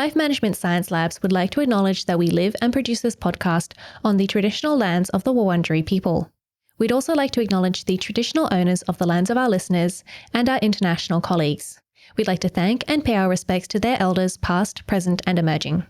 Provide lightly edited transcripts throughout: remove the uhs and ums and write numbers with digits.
Life Management Science Labs would like to acknowledge that we live and produce this podcast on the traditional lands of the Wurundjeri people. We'd also like to acknowledge the traditional owners of the lands of our listeners and our international colleagues. We'd like to thank and pay our respects to their elders past, present and emerging.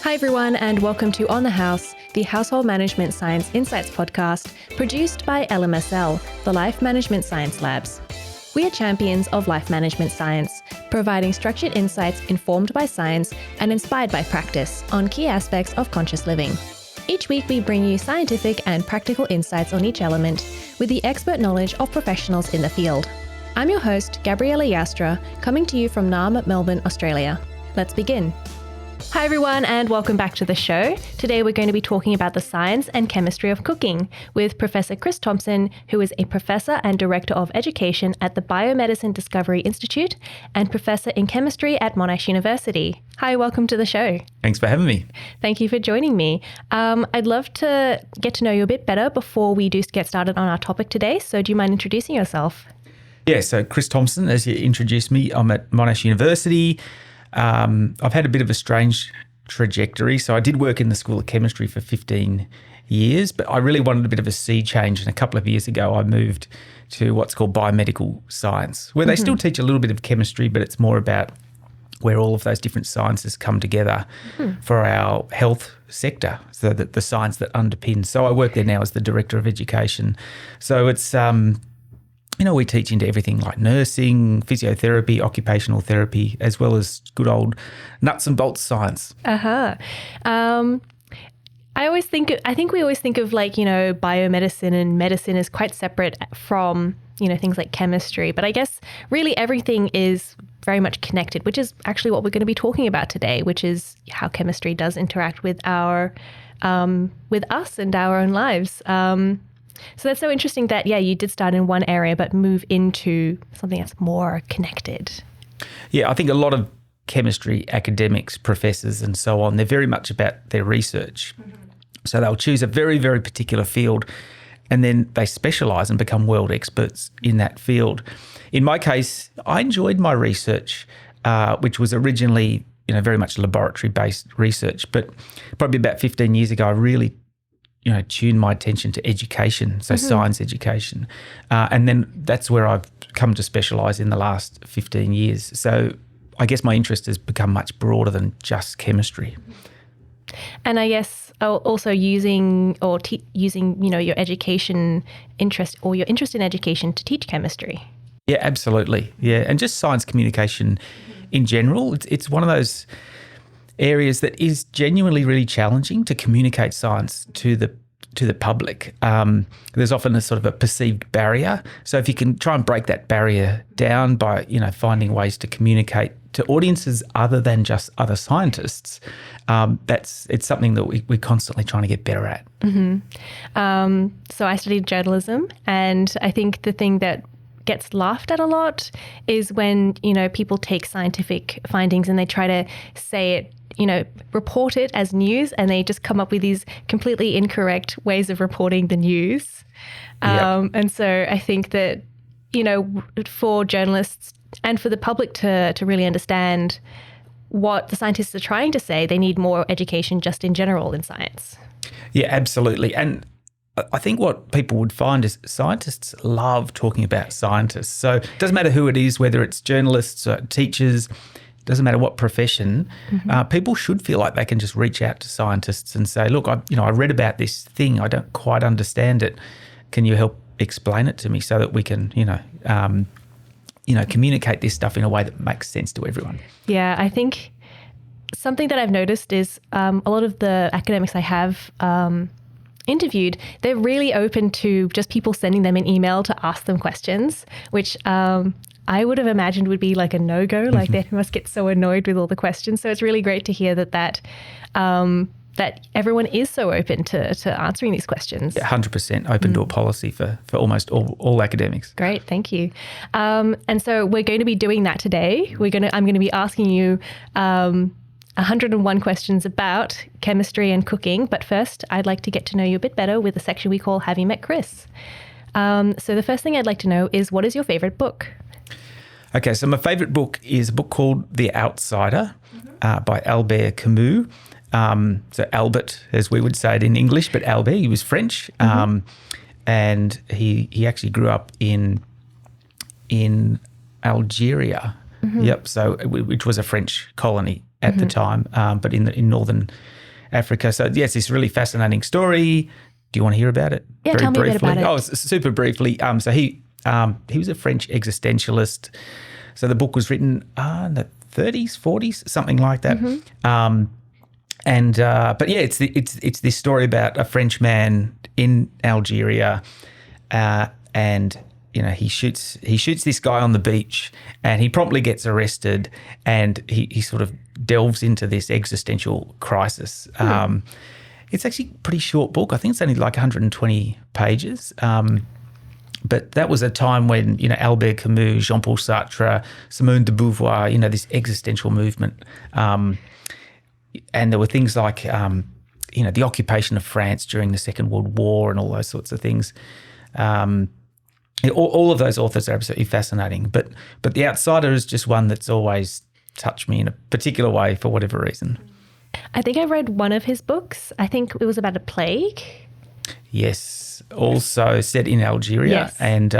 Hi everyone, and welcome to On the House, the Household Management Science Insights podcast produced by LMSL, the Life Management Science Labs. We are champions of life management science, providing structured insights informed by science and inspired by practice on key aspects of conscious living. Each week we bring you scientific and practical insights on each element with the expert knowledge of professionals in the field. I'm your host, Gabriella Joustra, coming to you from Naarm, Melbourne, Australia. Let's begin. Hi everyone, and welcome back to the show. Today we're going to be talking about the science and chemistry of cooking with Professor Chris Thompson, who is a professor and director of education at the Biomedicine Discovery Institute and professor in chemistry at Monash University. Hi, welcome to the show. Thanks for having me. Thank you for joining me. I'd love to get to know you a bit better before we do get started on our topic today. So do you mind introducing yourself? Yeah, so Chris Thompson, as you introduced me, I'm at Monash University. I've had a bit of a strange trajectory. So I did work in the School of Chemistry for 15 years, but I really wanted a bit of a sea change. And a couple of years ago, I moved to what's called biomedical science, where they still teach a little bit of chemistry, but it's more about where all of those different sciences come together for our health sector, so that the science that underpins. So I work there now as the director of education. So it's we teach into everything like nursing, physiotherapy, occupational therapy, as well as good old nuts and bolts science. I think we always think of biomedicine and medicine as quite separate from, things like chemistry. But I guess really everything is very much connected, which is actually what we're going to be talking about today, which is how chemistry does interact with with us and our own lives. So that's so interesting that, you did start in one area but move into something that's more connected. Yeah, I think a lot of chemistry academics, professors and so on, they're very much about their research. So they'll choose a very, very particular field and then they specialise and become world experts in that field. In my case, I enjoyed my research, which was originally, very much laboratory-based research. But probably about 15 years ago, I really tune my attention to education, so science education. And then that's where I've come to specialise in the last 15 years. So I guess my interest has become much broader than just chemistry. And I guess also using your education interest or your interest in education to teach chemistry. Yeah, absolutely. Yeah, and just science communication in general. It's one of those areas that is genuinely really challenging to communicate science to the public. There's often a sort of a perceived barrier. So if you can try and break that barrier down by, finding ways to communicate to audiences other than just other scientists, it's something that we're constantly trying to get better at. So I studied journalism, and I think the thing that gets laughed at a lot is when, people take scientific findings and they try to say it, report it as news, and they just come up with these completely incorrect ways of reporting the news. And so I think that, for journalists and for the public to really understand what the scientists are trying to say, they need more education just in general in science. Yeah, absolutely. And I think what people would find is scientists love talking about scientists. So it doesn't matter who it is, whether it's journalists, teachers, doesn't matter what profession, people should feel like they can just reach out to scientists and say, look, I read about this thing. I don't quite understand it. Can you help explain it to me so that we can, communicate this stuff in a way that makes sense to everyone? Yeah, I think something that I've noticed is a lot of the academics I have interviewed, they're really open to just people sending them an email to ask them questions, which I would have imagined would be like a no-go. Like they must get so annoyed with all the questions. So it's really great to hear that everyone is so open to answering these questions. Yeah, 100% open door policy for almost all academics. Great, thank you. And so we're going to be doing that today. I'm going to be asking you 101 questions about chemistry and cooking. But first, I'd like to get to know you a bit better with a section we call Have You Met Chris? So the first thing I'd like to know is, what is your favorite book? Okay, so my favorite book is a book called The Outsider by Albert Camus. So Albert, as we would say it in English, but Albert, he was French. And he actually grew up in Algeria. Yep. So which was a French colony at the time, but in northern Africa. So yes, this really fascinating story. Do you want to hear about it? Yeah, tell me a bit about it. Oh, super briefly. So he was a French existentialist. So the book was written in the 30s, 40s, something like that. But yeah, it's this story about a French man in Algeria, and he shoots this guy on the beach, and he promptly gets arrested, and he sort of delves into this existential crisis. It's actually a pretty short book. I think it's only like 120 pages. But that was a time when, Albert Camus, Jean-Paul Sartre, Simone de Beauvoir, this existential movement. And there were things like, the occupation of France during the Second World War and all those sorts of things. All of those authors are absolutely fascinating. But The Outsider is just one that's always touched me in a particular way for whatever reason. I think I read one of his books. I think it was about a plague. Yes, also set in Algeria. Yes. And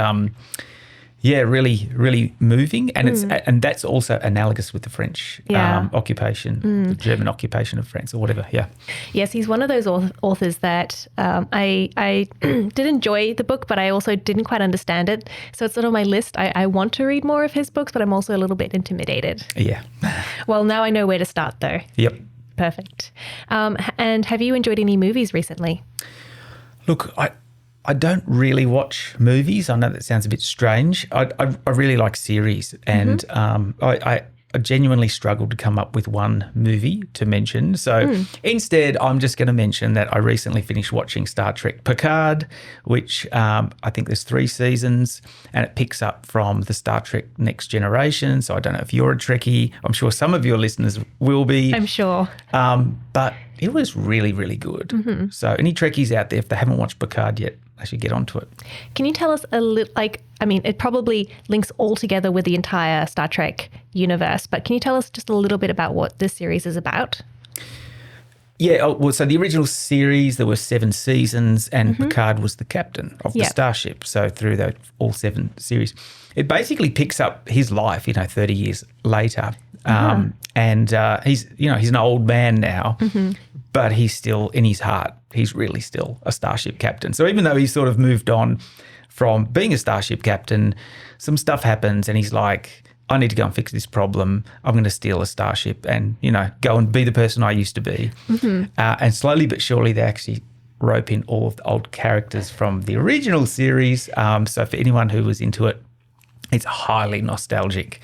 really, really moving. And that's also analogous with the French occupation, the German occupation of France or whatever. Yeah. Yes, he's one of those authors that I did enjoy the book, but I also didn't quite understand it. So it's not on my list. I want to read more of his books, but I'm also a little bit intimidated. Yeah. Well, now I know where to start though. Yep. Perfect. And have you enjoyed any movies recently? Look, I don't really watch movies. I know that sounds a bit strange. I really like series, and I genuinely struggled to come up with one movie to mention. So instead, I'm just going to mention that I recently finished watching Star Trek Picard, which I think there's 3 seasons, and it picks up from the Star Trek Next Generation. So I don't know if you're a Trekkie. I'm sure some of your listeners will be. I'm sure. But it was really, really good. So any Trekkies out there, if they haven't watched Picard yet, I should get onto it. Can you tell us a little, it probably links all together with the entire Star Trek universe, but can you tell us just a little bit about what this series is about? Yeah, well, so the original series, there were 7 seasons, and Picard was the captain of the starship. So through all 7 series, it basically picks up his life, 30 years later. And he's an old man now, but he's still, in his heart, he's really still a starship captain. So even though he's sort of moved on from being a starship captain, some stuff happens and he's like, I need to go and fix this problem. I'm going to steal a starship and, go and be the person I used to be. And slowly but surely they actually rope in all of the old characters from the original series. So for anyone who was into it, it's highly nostalgic.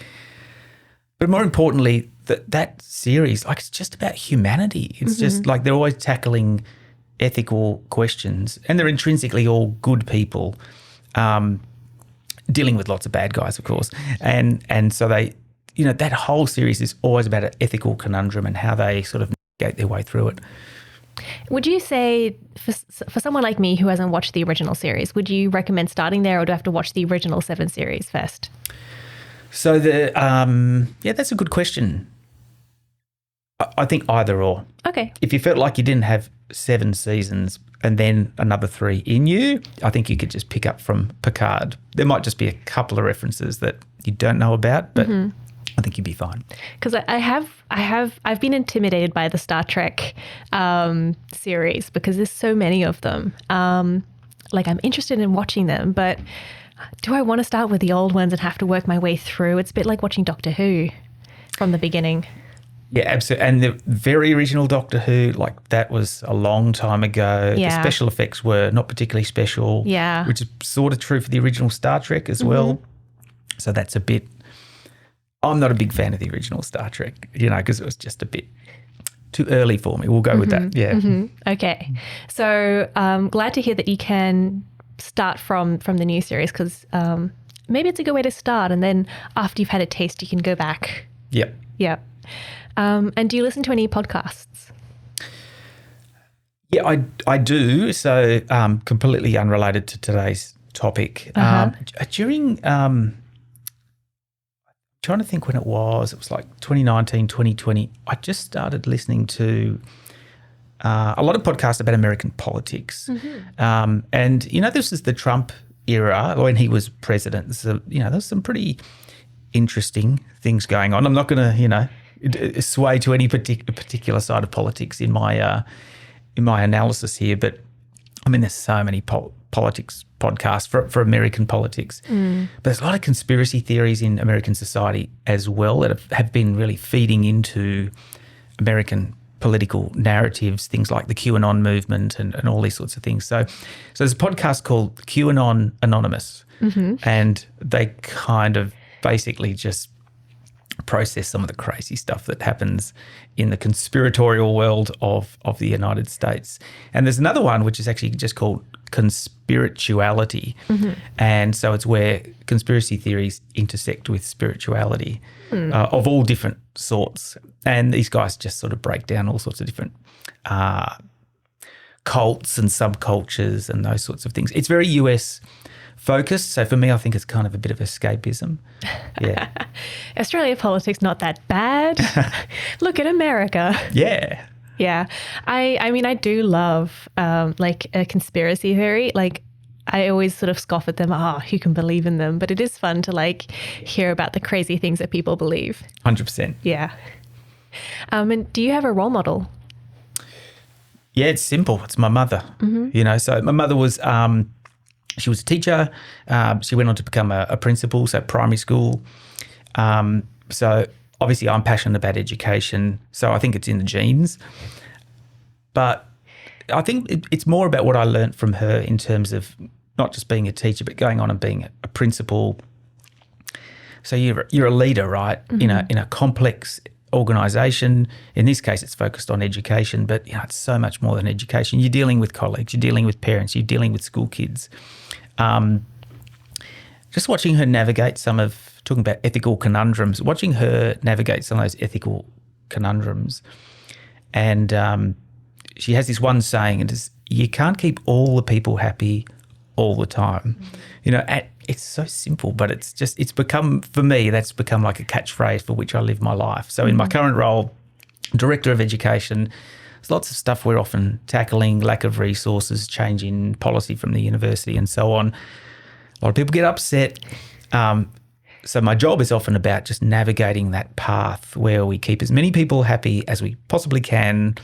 But more importantly, that series, it's just about humanity. It's just like they're always tackling ethical questions, and they're intrinsically all good people, dealing with lots of bad guys, of course. And so they, that whole series is always about an ethical conundrum and how they sort of navigate their way through it. Would you say, for someone like me who hasn't watched the original series, would you recommend starting there, or do I have to watch the original 7 series first? So that's a good question. I think either or. Okay. If you felt like you didn't have 7 seasons and then another 3 in you, I think you could just pick up from Picard. There might just be a couple of references that you don't know about, but I think you'd be fine. Because I've been intimidated by the Star Trek series because there's so many of them. I'm interested in watching them, but do I want to start with the old ones and have to work my way through? It's a bit like watching Doctor Who from the beginning. Yeah, absolutely. And the very original Doctor Who, that was a long time ago. Yeah. The special effects were not particularly special. Yeah. Which is sort of true for the original Star Trek as well. So that's a bit... I'm not a big fan of the original Star Trek, because it was just a bit too early for me. We'll go with that. Yeah. Okay. So glad to hear that you can start from the new series, because maybe it's a good way to start, and then after you've had a taste, you can go back. Yep. Yep. And do you listen to any podcasts? Yeah, I do. So completely unrelated to today's topic. Uh-huh. During, trying to think when it was like 2019, 2020, I just started listening to a lot of podcasts about American politics. And, this is the Trump era when he was president. So, there's some pretty interesting things going on. I'm not going to, sway to any particular side of politics in my analysis here, but I mean, there's so many politics podcasts for American politics. But there's a lot of conspiracy theories in American society as well that have been really feeding into American political narratives, things like the QAnon movement and all these sorts of things. So there's a podcast called QAnon Anonymous, and they kind of basically just process some of the crazy stuff that happens in the conspiratorial world of the United States. And there's another one which is actually just called Conspirituality. And so it's where conspiracy theories intersect with spirituality of all different sorts. And these guys just sort of break down all sorts of different cults and subcultures and those sorts of things. It's very US focused. So for me, I think it's kind of a bit of escapism. Yeah. Australia politics not that bad. Look at America. Yeah. Yeah. I mean, I do love like a conspiracy theory. Like I always sort of scoff at them. Who can believe in them? But it is fun to like hear about the crazy things that people believe. 100%. Yeah. And do you have a role model? Yeah, it's simple. It's my mother. So my mother was she was a teacher. She went on to become a principal, so primary school. So obviously I'm passionate about education, so I think it's in the genes. But I think it's more about what I learnt from her in terms of not just being a teacher, but going on and being a principal. So you're a leader, right? In a complex organisation. In this case, it's focused on education, but it's so much more than education. You're dealing with colleagues, you're dealing with parents, you're dealing with school kids. Just watching her navigate talking about ethical conundrums, watching her navigate some of those ethical conundrums. And she has this one saying, it is, you can't keep all the people happy all the time. It's so simple, but it's become, for me, that's become like a catchphrase for which I live my life. So in my current role, Director of Education, there's lots of stuff we're often tackling, lack of resources, change in policy from the university and so on. A lot of people get upset. So my job is often about just navigating that path where we keep as many people happy as we possibly can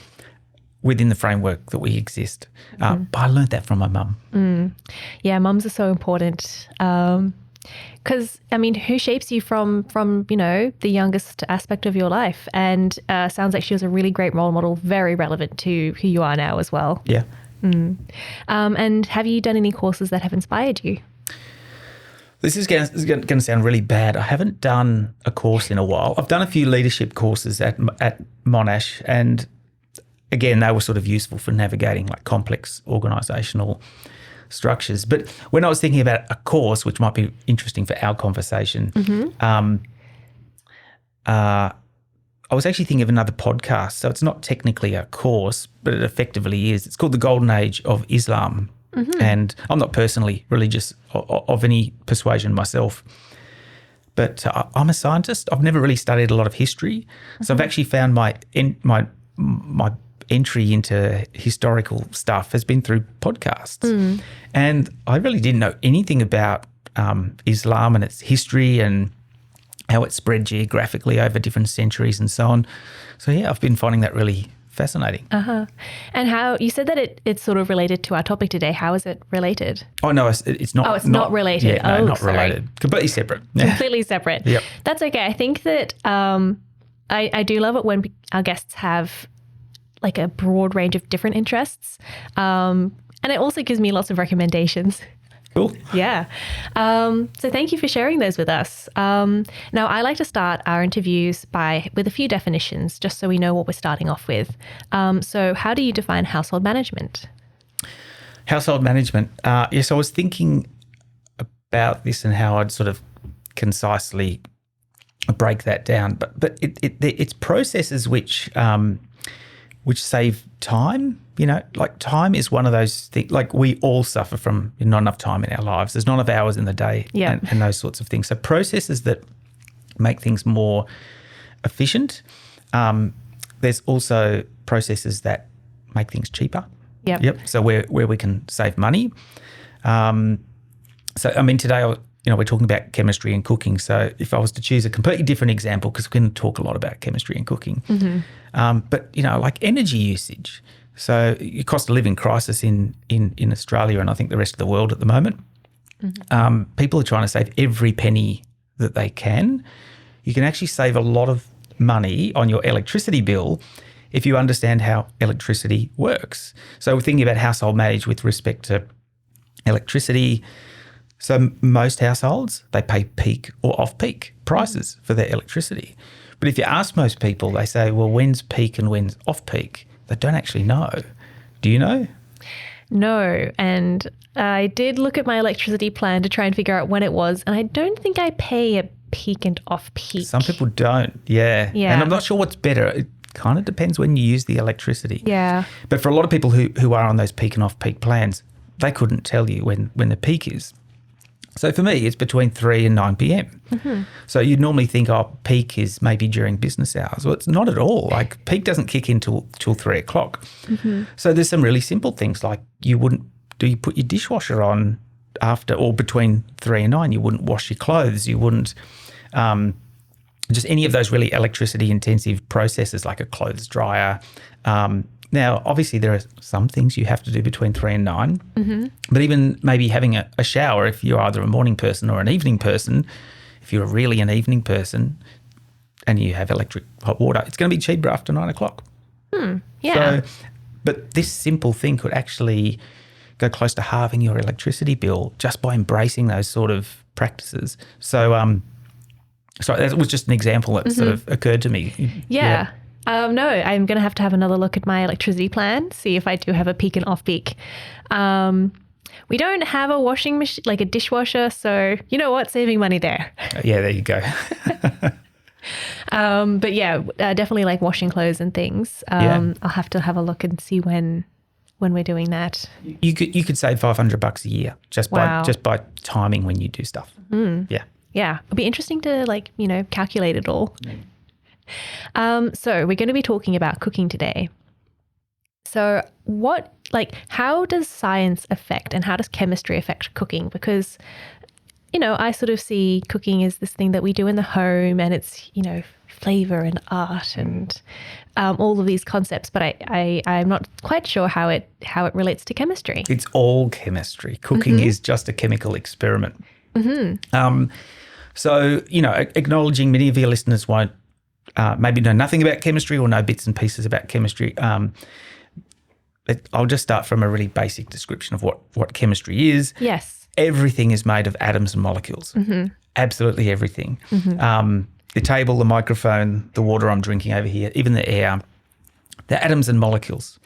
within the framework that we exist. But I learned that from my mum. Yeah, mums are so important. Because, I mean, who shapes you from the youngest aspect of your life? And sounds like she was a really great role model, very relevant to who you are now as well. Yeah. And have you done any courses that have inspired you? This is going to sound really bad. I haven't done a course in a while. I've done a few leadership courses at Monash, and again, they were sort of useful for navigating like complex organisational structures. But when I was thinking about a course, which might be interesting for our conversation, I was actually thinking of another podcast. So it's not technically a course, but it effectively is. It's called The Golden Age of Islam. And I'm not personally religious of any persuasion myself, but I'm a scientist. I've never really studied a lot of history. So I've actually found my entry into historical stuff has been through podcasts. And I really didn't know anything about Islam and its history and how it spread geographically over different centuries and so on. So yeah, I've been finding that really fascinating. And how you said that it's sort of related to our topic today. How is it related? Oh no, it's not. Oh, it's not related. Yeah, no, not related. Completely separate. Completely separate. Yep. That's okay. I think that I do love it when our guests have like a broad range of different interests, and it also gives me lots of recommendations. Cool. Yeah. So thank you for sharing those with us. Now, I like to start our interviews with a few definitions, just so we know what we're starting off with. So how do you define household management? Household management. Yes, I was thinking about this and how I'd sort of concisely break that down. But it's processes which which save time. Like time is one of those things, like we all suffer from not enough time in our lives. There's not enough hours in the day and those sorts of things. So processes that make things more efficient. There's also processes that make things cheaper. Yep. So where we can save money. Today we're talking about chemistry and cooking. So if I was to choose a completely different example, because we can talk a lot about chemistry and cooking, but like energy usage. So your cost of living crisis in Australia and I think the rest of the world at the moment, people are trying to save every penny that they can. You can actually save a lot of money on your electricity bill if you understand how electricity works. So we're thinking about household management with respect to electricity. So most households, they pay peak or off-peak prices for their electricity. But if you ask most people, they say, well, when's peak and when's off-peak? They don't actually know. Do you know? No. And I did look at my electricity plan to try and figure out when it was, and I don't think I pay a peak and off-peak. Some people don't, yeah. And I'm not sure what's better. It kind of depends when you use the electricity. Yeah. But for a lot of people who are on those peak and off-peak plans, they couldn't tell you when the peak is. So for me, it's between 3 and 9 p.m. So you'd normally think, peak is maybe during business hours. Well, it's not at all. Like peak doesn't kick in till 3 o'clock. So there's some really simple things like you put your dishwasher on after or between 3 and 9. You wouldn't wash your clothes. You wouldn't just any of those really electricity intensive processes like a clothes dryer. Now, obviously, there are some things you have to do between 3 and 9, but even maybe having a shower if you're either a morning person or an evening person, if you're really an evening person and you have electric hot water, it's going to be cheaper after 9 o'clock. Yeah. But this simple thing could actually go close to halving your electricity bill just by embracing those sort of practices. So that was just an example that sort of occurred to me. Yeah. No, I'm going to have another look at my electricity plan, see if I do have a peak and off peak. We don't have a washing machine, like a dishwasher, so you know what, saving money there. Yeah, there you go. But yeah, definitely like washing clothes and things. I'll have to have a look and see when we're doing that. You could save $500 a year just by timing when you do stuff. Yeah, it'll be interesting to calculate it all. So we're going to be talking about cooking today. So how does science affect and how does chemistry affect cooking? Because, I sort of see cooking as this thing that we do in the home and it's, flavor and art and all of these concepts, but I'm not quite sure how it relates to chemistry. It's all chemistry. Cooking is just a chemical experiment. So, acknowledging many of your listeners won't maybe know nothing about chemistry or know bits and pieces about chemistry. I'll just start from a really basic description of what chemistry is. Yes. Everything is made of atoms and molecules. Absolutely everything. The table, the microphone, the water I'm drinking over here, even the air, they're atoms and molecules.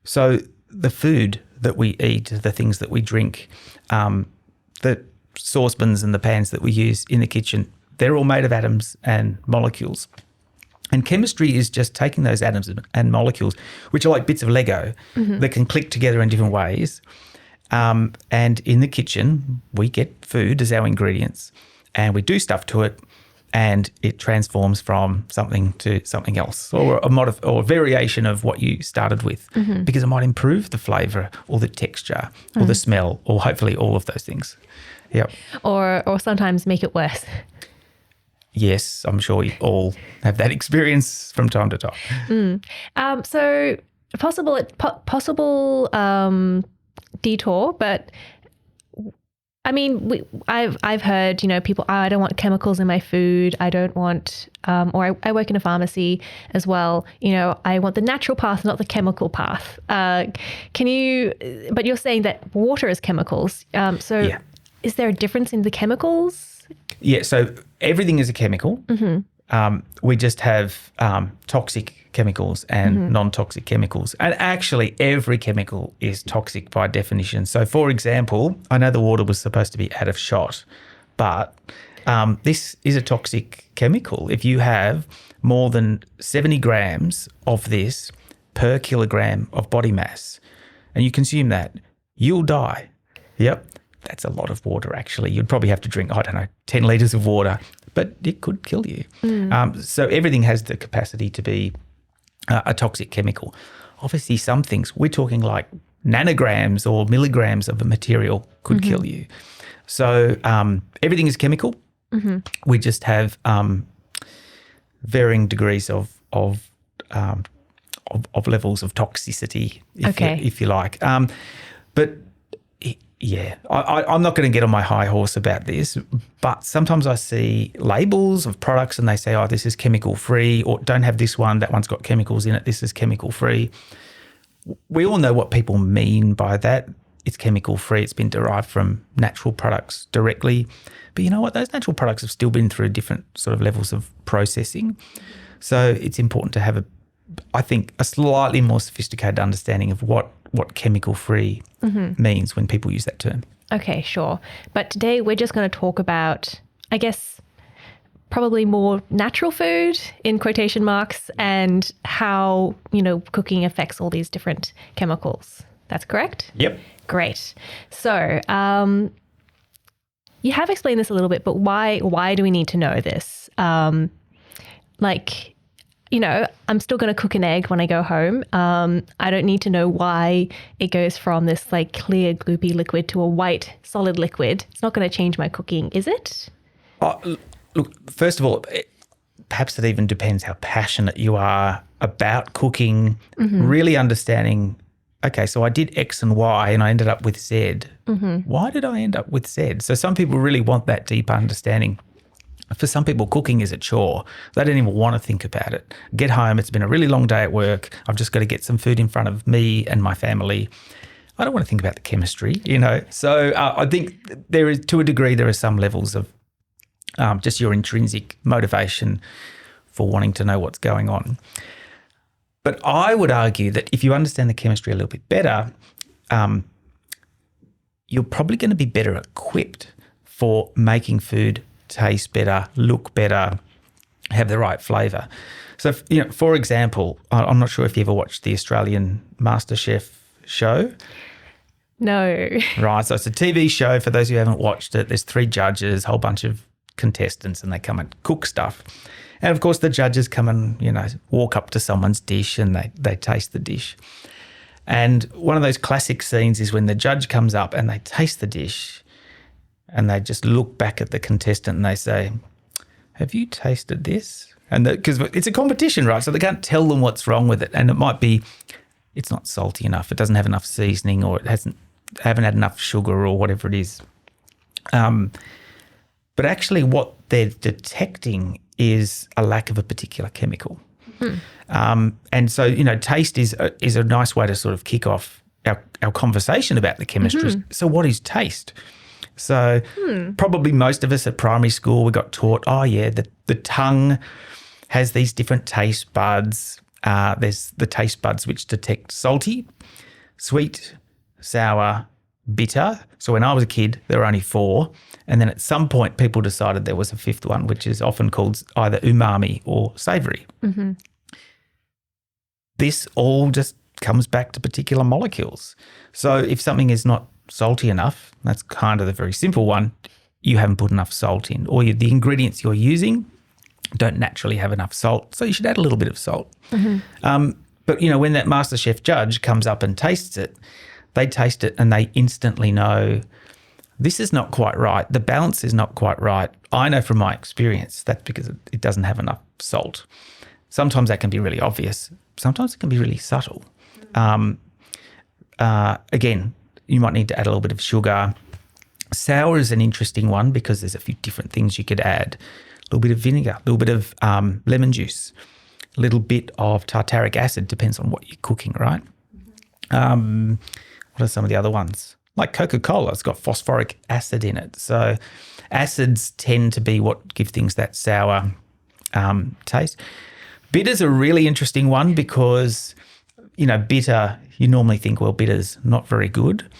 So the food that we eat, the things that we drink, the saucepans and the pans that we use in the kitchen, they're all made of atoms and molecules. And chemistry is just taking those atoms and molecules, which are like bits of Lego that can click together in different ways. And in the kitchen, we get food as our ingredients and we do stuff to it and it transforms from something to something else or a variation of what you started with because it might improve the flavour or the texture or the smell or hopefully all of those things. Yep. Or sometimes make it worse. Yes, I'm sure we all have that experience from time to time. So possible detour, but I mean, I've heard, people, I don't want chemicals in my food. I don't want, or I work in a pharmacy as well. I want the natural path, not the chemical path. But you're saying that water is chemicals. Is there a difference in the chemicals? Yeah, so everything is a chemical. We just have toxic chemicals and non-toxic chemicals. And actually, every chemical is toxic by definition. So, for example, I know the water was supposed to be out of shot, but This is a toxic chemical. If you have more than 70 grams of this per kilogram of body mass and you consume that, you'll die. Yep. That's a lot of water, actually. You'd probably have to drink, 10 litres of water, but it could kill you. So everything has the capacity to be a toxic chemical. Obviously, some things, we're talking like nanograms or milligrams of a material could kill you. So everything is chemical. We just have varying degrees of levels of toxicity, if you like. But yeah, I'm not going to get on my high horse about this, but sometimes I see labels of products and they say, oh, this is chemical free, or don't have this one, that one's got chemicals in it, this is chemical free. We all know what people mean by that. It's chemical free, it's been derived from natural products directly. But you know what? Those natural products have still been through different sort of levels of processing. So it's important to have I think, a slightly more sophisticated understanding of what chemical free means when people use that term. Okay, sure. But today we're just going to talk about, I guess, probably more natural food in quotation marks and how, cooking affects all these different chemicals. That's correct? Yep. Great. So you have explained this a little bit, but why do we need to know this? I'm still going to cook an egg when I go home. I don't need to know why it goes from this clear, gloopy liquid to a white, solid liquid. It's not going to change my cooking, is it? Look, first of all, perhaps it even depends how passionate you are about cooking, really understanding, okay, so I did X and Y and I ended up with Z. Why did I end up with Z? So some people really want that deep understanding. For some people, cooking is a chore. They don't even want to think about it. Get home, it's been a really long day at work. I've just got to get some food in front of me and my family. I don't want to think about the chemistry, So I think there is, to a degree, there are some levels of just your intrinsic motivation for wanting to know what's going on. But I would argue that if you understand the chemistry a little bit better, you're probably going to be better equipped for making food taste better, look better, have the right flavour. So, for example, I'm not sure if you ever watched the Australian MasterChef show. No. Right, so it's a TV show. For those who haven't watched it, there's 3 judges, a whole bunch of contestants, and they come and cook stuff. And, of course, the judges come and, walk up to someone's dish and they taste the dish. And one of those classic scenes is when the judge comes up and they taste the dish and they just look back at the contestant and they say, have you tasted this? And because it's a competition, right? So they can't tell them what's wrong with it. And it might be it's not salty enough, it doesn't have enough seasoning, or it haven't had enough sugar, or whatever it is. But actually what they're detecting is a lack of a particular chemical. And so, taste is a nice way to sort of kick off our conversation about the chemistry. So what is taste? So probably most of us at primary school, we got taught, the tongue has these different taste buds. There's the taste buds which detect salty, sweet, sour, bitter. So when I was a kid, there were only 4. And then at some point, people decided there was a 5th one, which is often called either umami or savoury. This all just comes back to particular molecules. So if something is not salty enough, that's kind of the very simple one, you haven't put enough salt in, or the ingredients you're using don't naturally have enough salt, so you should add a little bit of salt. But, when that MasterChef judge comes up and tastes it, they taste it and they instantly know this is not quite right, the balance is not quite right. I know from my experience that's because it doesn't have enough salt. Sometimes that can be really obvious. Sometimes it can be really subtle. Again, you might need to add a little bit of sugar. Sour is an interesting one because there's a few different things you could add. A little bit of vinegar, a little bit of lemon juice, a little bit of tartaric acid, depends on what you're cooking, right? What are some of the other ones? Like Coca-Cola, it's got phosphoric acid in it. So acids tend to be what give things that sour taste. Bitter's a really interesting one because, bitter, you normally think, well, bitter's not very good.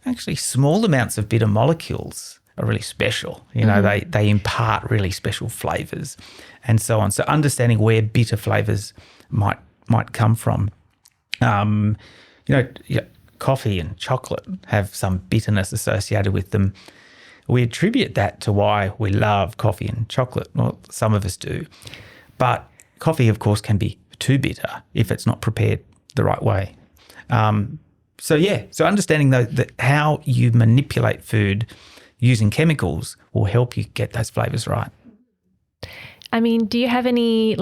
Actually, small amounts of bitter molecules are really special. You know, they impart really special flavours and so on. So understanding where bitter flavours might come from. Coffee and chocolate have some bitterness associated with them. We attribute that to why we love coffee and chocolate. Well, some of us do. But coffee, of course, can be too bitter if it's not prepared the right way. So understanding that how you manipulate food using chemicals will help you get those flavours right. I mean, do you have any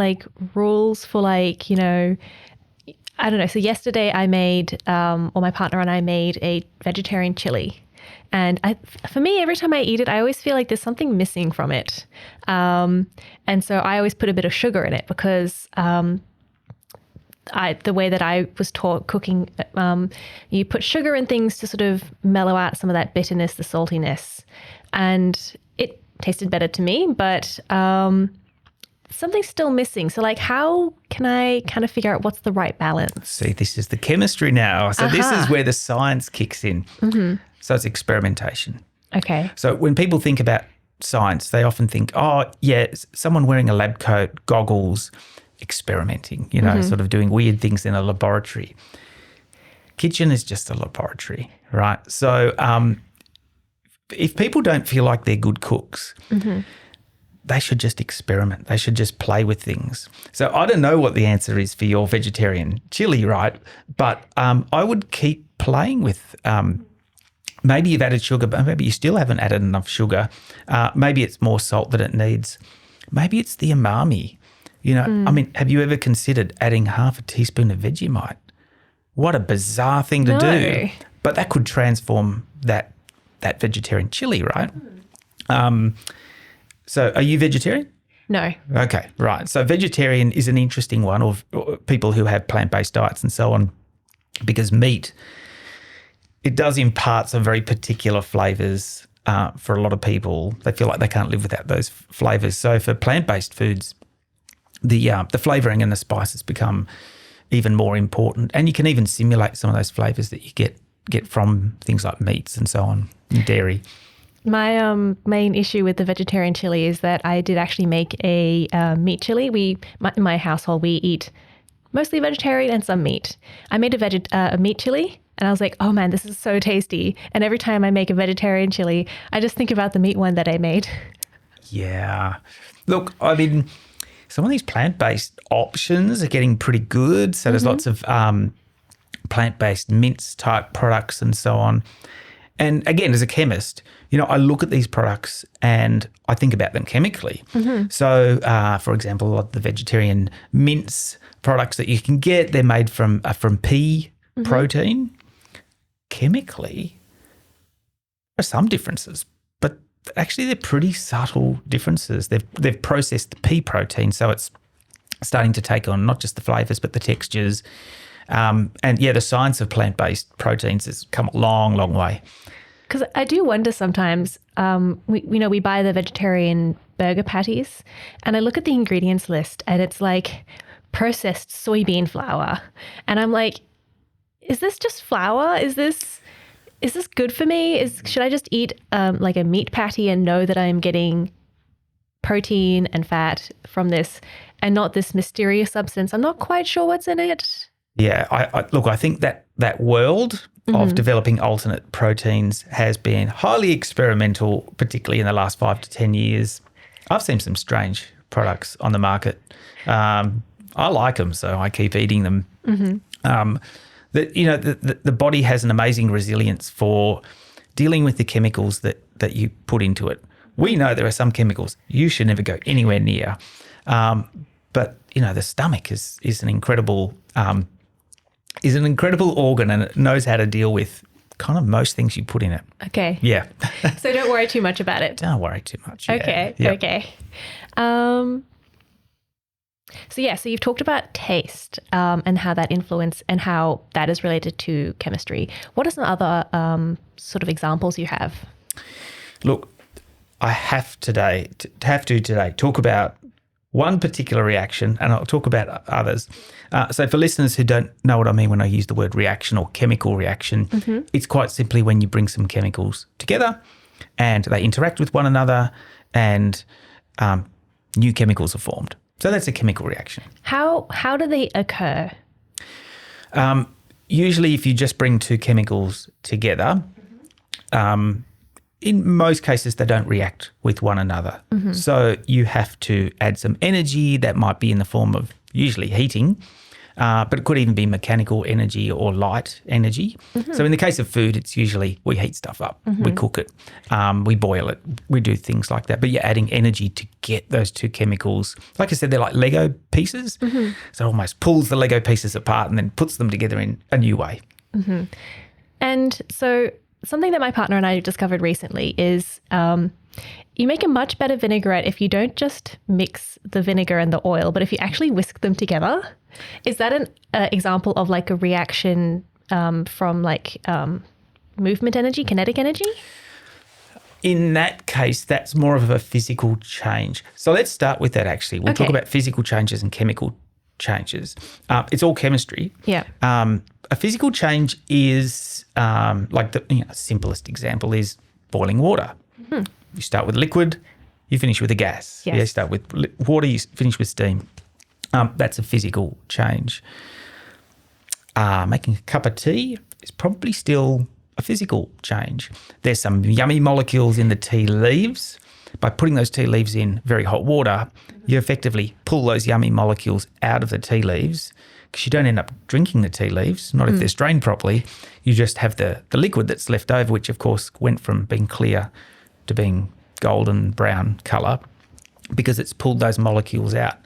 rules for I don't know. So yesterday I made, or my partner and I made a vegetarian chili. And for me, every time I eat it, I always feel like there's something missing from it. And so I always put a bit of sugar in it because the way that I was taught cooking, you put sugar in things to sort of mellow out some of that bitterness, the saltiness. And it tasted better to me, but something's still missing. So how can I kind of figure out what's the right balance? See, this is the chemistry now. So this is where the science kicks in. Mm-hmm. So it's experimentation. Okay. So when people think about science, they often think, someone wearing a lab coat, goggles, experimenting, sort of doing weird things in a laboratory. Kitchen is just a laboratory, right? So if people don't feel like they're good cooks, they should just experiment. They should just play with things. So I don't know what the answer is for your vegetarian chili, right? But I would keep playing with maybe you've added sugar, but maybe you still haven't added enough sugar. Maybe it's more salt that it needs. Maybe it's the umami. I mean, have you ever considered adding half a teaspoon of Vegemite? What a bizarre thing to do. But that could transform that vegetarian chili, right? So are you vegetarian? No. Okay, right. So vegetarian is an interesting one, or people who have plant-based diets and so on, because meat, it does impart some very particular flavours for a lot of people. They feel like they can't live without those flavours. So for plant-based foods, the flavouring and the spices become even more important, and you can even simulate some of those flavours that you get from things like meats and so on, and dairy. My main issue with the vegetarian chili is that I did actually make a meat chili. In my household, we eat mostly vegetarian and some meat. I made a meat chili, and I was like, oh man, this is so tasty. And every time I make a vegetarian chili, I just think about the meat one that I made. Yeah. Look, I mean, some of these plant-based options are getting pretty good. So there's lots of plant-based mince type products and so on. And again, as a chemist, I look at these products and I think about them chemically. So, for example, the vegetarian mince products that you can get, they're made from pea protein. Chemically, there are some differences, but actually they're pretty subtle differences. They've processed the pea protein, so it's starting to take on not just the flavours but the textures. The science of plant-based proteins has come a long, long way. Because I do wonder sometimes, we buy the vegetarian burger patties and I look at the ingredients list and it's like processed soybean flour. And I'm like, is this just flour? Is this good for me? Should I just eat like a meat patty and know that I'm getting protein and fat from this and not this mysterious substance? I'm not quite sure what's in it. Yeah, I think that world of developing alternate proteins has been highly experimental, particularly in the last 5 to 10 years. I've seen some strange products on the market. I like them, so I keep eating them. The body has an amazing resilience for dealing with the chemicals that you put into it. We know there are some chemicals you should never go anywhere near, but the stomach is an incredible organ, and it knows how to deal with kind of most things you put in it. Okay. Yeah. So don't worry too much about it. Don't worry too much. Okay. Yeah. Okay. So you've talked about taste and how that influence and how that is related to chemistry. What are some other sort of examples you have? Look, I have to today talk about one particular reaction, and I'll talk about others. So for listeners who don't know what I mean when I use the word reaction or chemical reaction, it's quite simply when you bring some chemicals together and they interact with one another, and new chemicals are formed. So that's a chemical reaction. How do they occur? Usually if you just bring two chemicals together, in most cases they don't react with one another. So you have to add some energy that might be in the form of usually heating, but it could even be mechanical energy or light energy. So in the case of food, it's usually we heat stuff up, we cook it, we boil it, we do things like that. But you're adding energy to get those two chemicals. Like I said, they're like Lego pieces. So it almost pulls the Lego pieces apart and then puts them together in a new way. And so something that my partner and I discovered recently is you make a much better vinaigrette if you don't just mix the vinegar and the oil, but if you actually whisk them together. Is that an example of like a reaction from like movement energy, kinetic energy? In that case, that's more of a physical change. So let's start with that actually. We'll talk about physical changes and chemical changes. It's all chemistry. Yeah. A physical change is like the simplest example is boiling water. You start with liquid, you finish with a gas. Yes. You start with water, you finish with steam. That's a physical change. Making a cup of tea is probably still a physical change. There's some yummy molecules in the tea leaves. By putting those tea leaves in very hot water, you effectively pull those yummy molecules out of the tea leaves because you don't end up drinking the tea leaves, not if they're strained properly. You just have the liquid that's left over, which of course went from being clear to being golden brown colour because it's pulled those molecules out.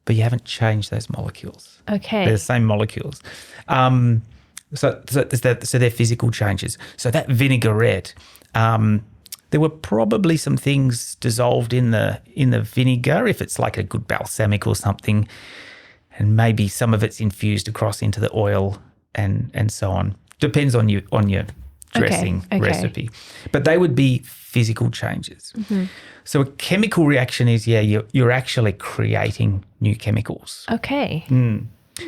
But you haven't changed those molecules. Okay. They're the same molecules. So they're physical changes. So that vinaigrette, there were probably some things dissolved in the vinegar, if it's like a good balsamic or something, and maybe some of it's infused across into the oil and so on. Depends on your dressing recipe. But they would be physical changes. So a chemical reaction is, you're actually creating new chemicals. Okay.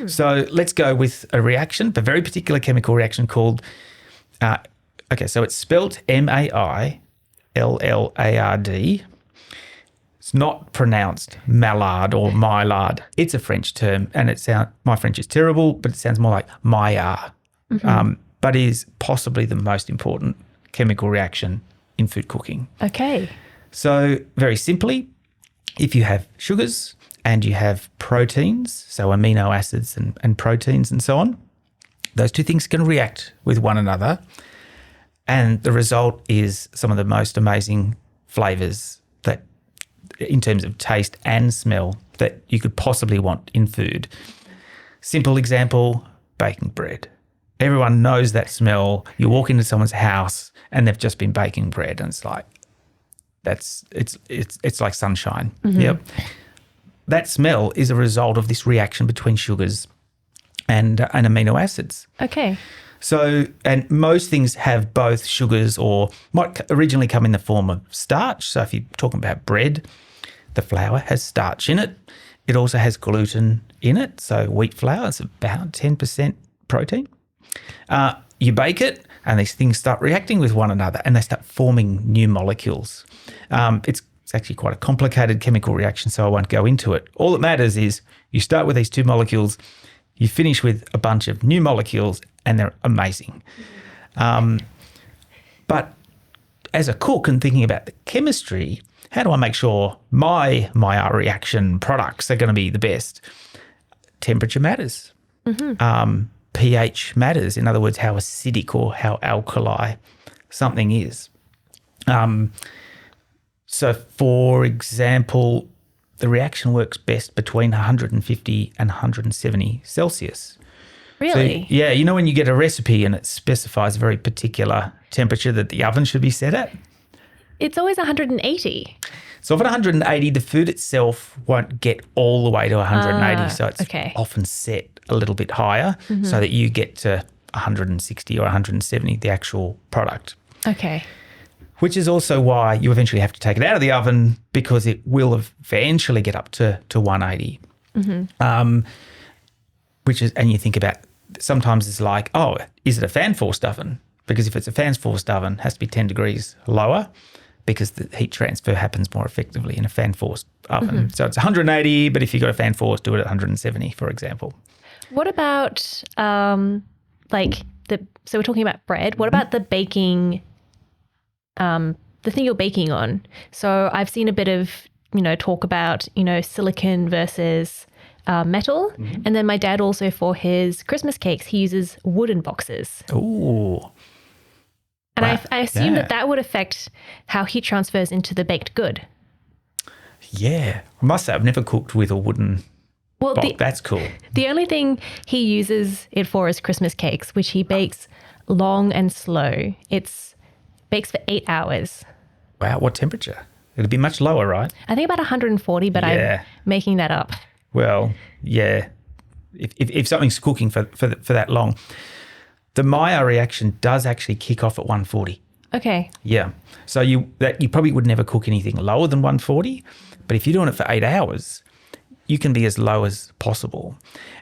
So let's go with a reaction, a very particular chemical reaction called, so it's spelt Maillard. It's not pronounced Maillard or Maillard. It's a French term, and my French is terrible, but it sounds more like Maillard. But is possibly the most important chemical reaction in food cooking. Okay. So very simply, if you have sugars and you have proteins, so amino acids and proteins and so on, those two things can react with one another, and the result is some of the most amazing flavours that, in terms of taste and smell, that you could possibly want in food. Simple example, baking bread. Everyone knows that smell. You walk into someone's house and they've just been baking bread, and it's like, it's like sunshine. Yep. That smell is a result of this reaction between sugars and amino acids. Okay. So, and most things have both sugars or might originally come in the form of starch. So if you're talking about bread, the flour has starch in it. It also has gluten in it. So wheat flour is about 10% protein. You bake it and these things start reacting with one another and they start forming new molecules. It's actually quite a complicated chemical reaction, so I won't go into it. All that matters is you start with these two molecules, you finish with a bunch of new molecules, and they're amazing. But as a cook and thinking about the chemistry, how do I make sure my reaction products are going to be the best? Temperature matters. pH matters. In other words, how acidic or how alkali something is. So, for example, the reaction works best between 150 and 170 Celsius. Really? So, yeah, you know when you get a recipe and it specifies a very particular temperature that the oven should be set at? It's always 180. So if at 180, the food itself won't get all the way to 180. So it's often set a little bit higher so that you get to 160 or 170, the actual product. Okay. Which is also why you eventually have to take it out of the oven because it will eventually get up to 180. And you think about, sometimes it's like, oh, is it a fan forced oven? because if it's a fans forced oven, it has to be 10 degrees lower because the heat transfer happens more effectively in a fan forced oven. So it's 180, but if you've got a fan forced, do it at 170, for example. What about so we're talking about bread. What about the baking, the thing you're baking on? So I've seen a bit of, talk about, silicon versus metal. And then my dad also, for his Christmas cakes, he uses wooden boxes. Ooh. And Wow. I assume that would affect how heat transfers into the baked good. Yeah. I must say, I've never cooked with a wooden box. That's cool. The only thing he uses it for is Christmas cakes, which he bakes long and slow. It's bakes for 8 hours. Wow. What temperature? It'll be much lower, right? I think about 140, but I'm making that up. Well, yeah. If something's cooking for that long, the Maillard reaction does actually kick off at 140. Okay. Yeah. So you probably would never cook anything lower than 140, but if you're doing it for 8 hours, you can be as low as possible.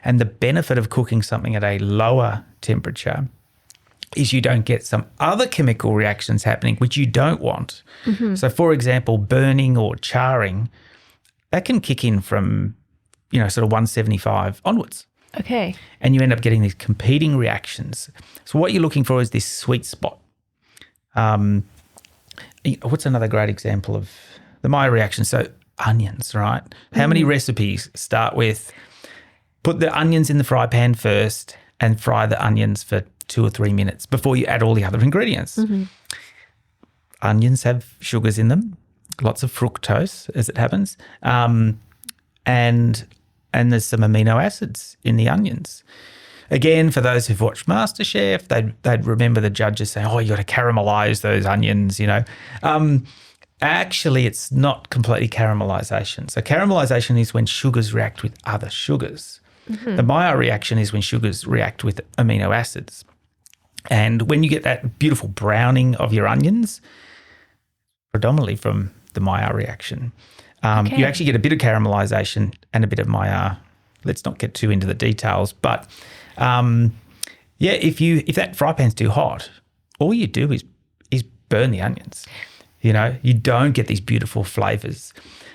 And the benefit of cooking something at a lower temperature is you don't get some other chemical reactions happening which you don't want. So, for example, burning or charring, that can kick in from, sort of 175 onwards. Okay. And you end up getting these competing reactions. So what you're looking for is this sweet spot. What's another great example of the Maillard reaction? So onions, right? How many recipes start with put the onions in the fry pan first and fry the onions for 2 or 3 minutes before you add all the other ingredients? Onions have sugars in them, lots of fructose as it happens, and there's some amino acids in the onions. Again, for those who've watched MasterChef, they'd remember the judges saying, "Oh, you got to caramelize those onions," Actually, it's not completely caramelization. So caramelization is when sugars react with other sugars. The Maillard reaction is when sugars react with amino acids. And when you get that beautiful browning of your onions, predominantly from the Maillard reaction, you actually get a bit of caramelization and a bit of Maillard. Let's not get too into the details, but if that fry pan's too hot, all you do is burn the onions. You don't get these beautiful flavors.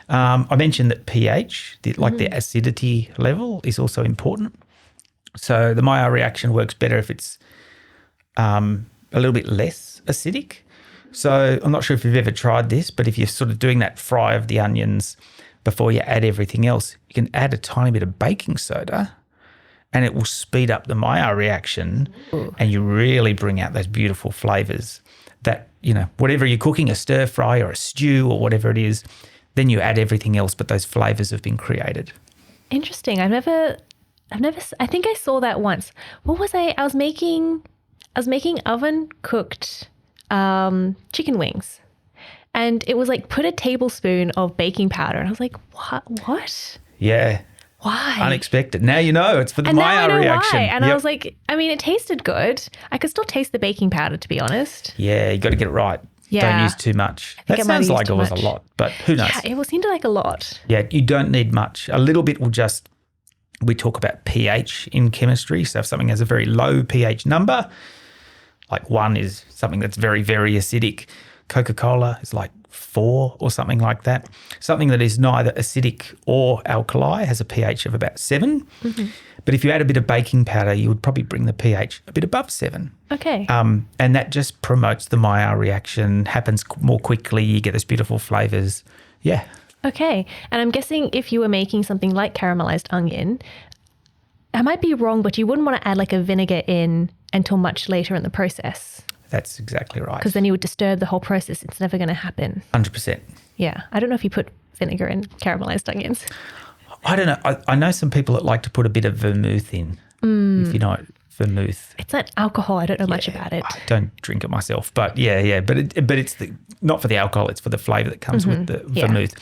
I mentioned that pH, the acidity level, is also important. So the Maillard reaction works better if it's a little bit less acidic. So I'm not sure if you've ever tried this, but if you're sort of doing that fry of the onions before you add everything else, you can add a tiny bit of baking soda and it will speed up the Maillard reaction. And you really bring out those beautiful flavors that, whatever you're cooking, a stir fry or a stew or whatever it is, then you add everything else, but those flavors have been created. Interesting. I think I saw that once. What was I was making oven cooked chicken wings. And it was like, put a tablespoon of baking powder. And I was like, what? Yeah. Why? Unexpected. Now you know it's for the and Maillard now I know reaction. Why. And I was like, it tasted good. I could still taste the baking powder, to be honest. Yeah, you got to get it right. Yeah. Don't use too much. I think That sounds like it was a lot, but who knows? Yeah, it seemed like a lot. Yeah, you don't need much. A little bit will just, we talk about pH in chemistry. So if something has a very low pH number, like 1 is something that's very, very acidic. Coca-Cola is like 4 or something like that. Something that is neither acidic or alkali has a pH of about 7. But if you add a bit of baking powder, you would probably bring the pH a bit above 7. Okay. And that just promotes the Maillard reaction, happens more quickly, you get those beautiful flavors. Yeah. Okay. And I'm guessing if you were making something like caramelized onion, I might be wrong, but you wouldn't want to add like a vinegar in until much later in the process. That's exactly right. Because then you would disturb the whole process. It's never going to happen. 100%. Yeah. I don't know if you put vinegar in caramelized onions. I don't know. I know some people that like to put a bit of vermouth in, if you know vermouth. It's not alcohol. I don't know much about it. I don't drink it myself, but yeah. But it's not for the alcohol. It's for the flavour that comes with the vermouth.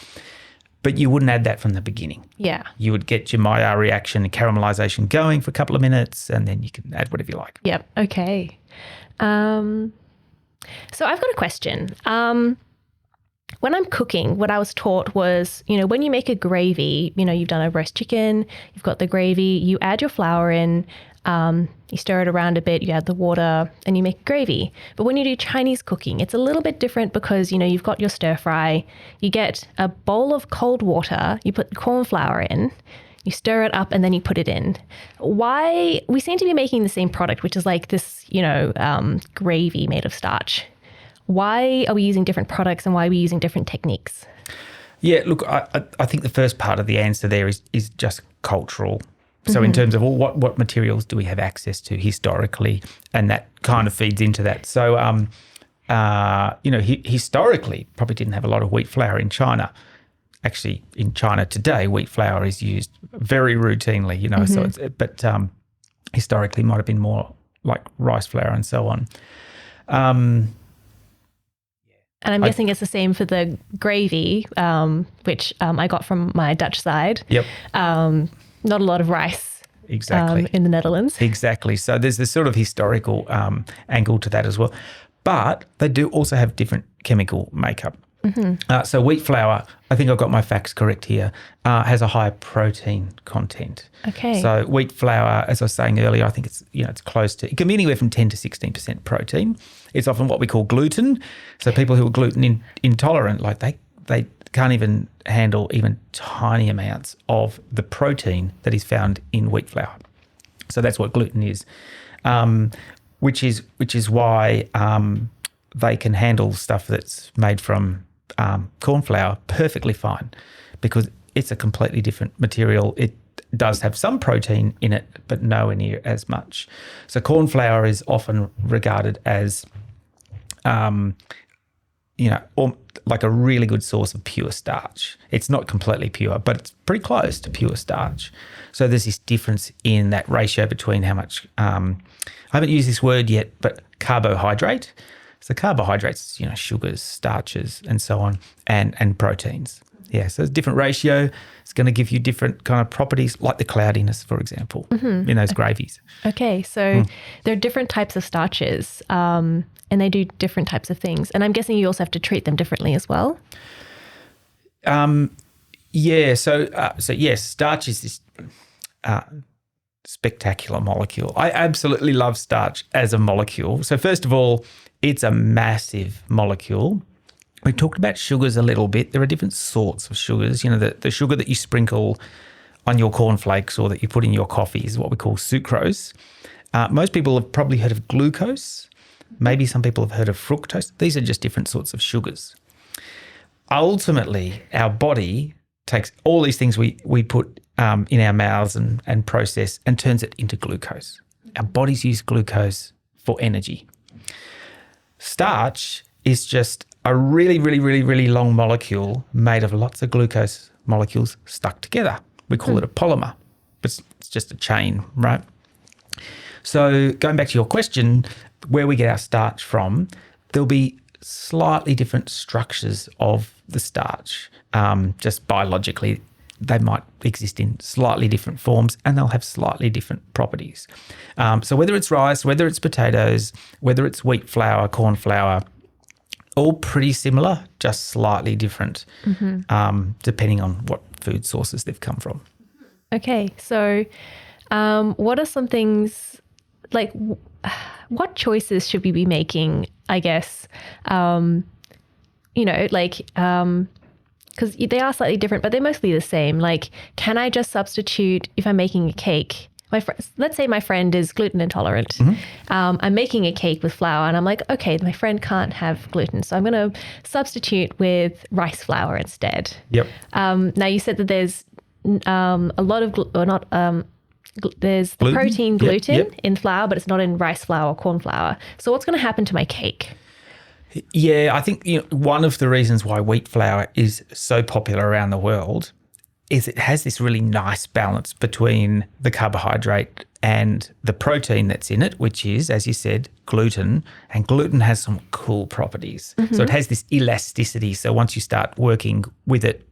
But you wouldn't add that from the beginning. Yeah. You would get your Maillard reaction and caramelization going for a couple of minutes, and then you can add whatever you like. Yep. Okay. So I've got a question. When I'm cooking, what I was taught was, when you make a gravy, you've done a roast chicken, you've got the gravy, you add your flour in, You stir it around a bit, you add the water, and you make gravy. But when you do Chinese cooking, it's a little bit different because, you've got your stir fry. You get a bowl of cold water, you put corn flour in, you stir it up, and then you put it in. Why? We seem to be making the same product, which is like this, gravy made of starch. Why are we using different products and why are we using different techniques? Yeah, look, I think the first part of the answer there is just cultural. So in terms of what materials do we have access to historically, and that kind of feeds into that. So, historically, probably didn't have a lot of wheat flour in China. Actually, in China today, wheat flour is used very routinely, so historically might have been more like rice flour and so on. And I'm guessing it's the same for the gravy, which I got from my Dutch side. Yep. Not a lot of rice. Exactly. In the Netherlands. Exactly. So there's this sort of historical angle to that as well. But they do also have different chemical makeup. So wheat flour, I think I've got my facts correct here, has a higher protein content. Okay. So wheat flour, as I was saying earlier, I think it's close to, it can be anywhere from 10 to 16% protein. It's often what we call gluten. So people who are gluten intolerant, like they can't even handle even tiny amounts of the protein that is found in wheat flour. So that's what gluten is, which is why they can handle stuff that's made from corn flour perfectly fine, because it's a completely different material. It does have some protein in it, but nowhere near as much. So corn flour is often regarded as, like a really good source of pure starch. It's not completely pure, but it's pretty close to pure starch. So there's this difference in that ratio between how much, I haven't used this word yet, but carbohydrate. So carbohydrates, sugars, starches, and so on, and proteins. Yeah, so it's a different ratio. It's going to give you different kind of properties, like the cloudiness, for example, in those gravies. Okay, so there are different types of starches, and they do different types of things. And I'm guessing you also have to treat them differently as well? Yeah, so yes, starch is this spectacular molecule. I absolutely love starch as a molecule. So first of all, it's a massive molecule. We talked about sugars a little bit. There are different sorts of sugars. The sugar that you sprinkle on your cornflakes or that you put in your coffee is what we call sucrose. Most people have probably heard of glucose. Maybe some people have heard of fructose. These are just different sorts of sugars. Ultimately, our body takes all these things we put in our mouths and process and turns it into glucose. Our bodies use glucose for energy. Starch is just a really, really, really, really long molecule made of lots of glucose molecules stuck together. We call it a polymer, but it's just a chain, right? So going back to your question, where we get our starch from, there'll be slightly different structures of the starch. Just biologically, they might exist in slightly different forms and they'll have slightly different properties. So whether it's rice, whether it's potatoes, whether it's wheat flour, corn flour, all pretty similar, just slightly different, depending on what food sources they've come from. Okay, so what are some things, like what choices should we be making, I guess, because they are slightly different, but they're mostly the same. Like, can I just substitute if I'm making a cake? Let's say my friend is gluten intolerant. I'm making a cake with flour and I'm like, okay, my friend can't have gluten, so I'm going to substitute with rice flour instead. Yep. Now you said that there's a lot of there's the protein gluten in flour, but it's not in rice flour or corn flour. So what's going to happen to my cake? Yeah, I think one of the reasons why wheat flour is so popular around the world is it has this really nice balance between the carbohydrate and the protein that's in it, which is, as you said, gluten. And gluten has some cool properties. So it has this elasticity. So once you start working with it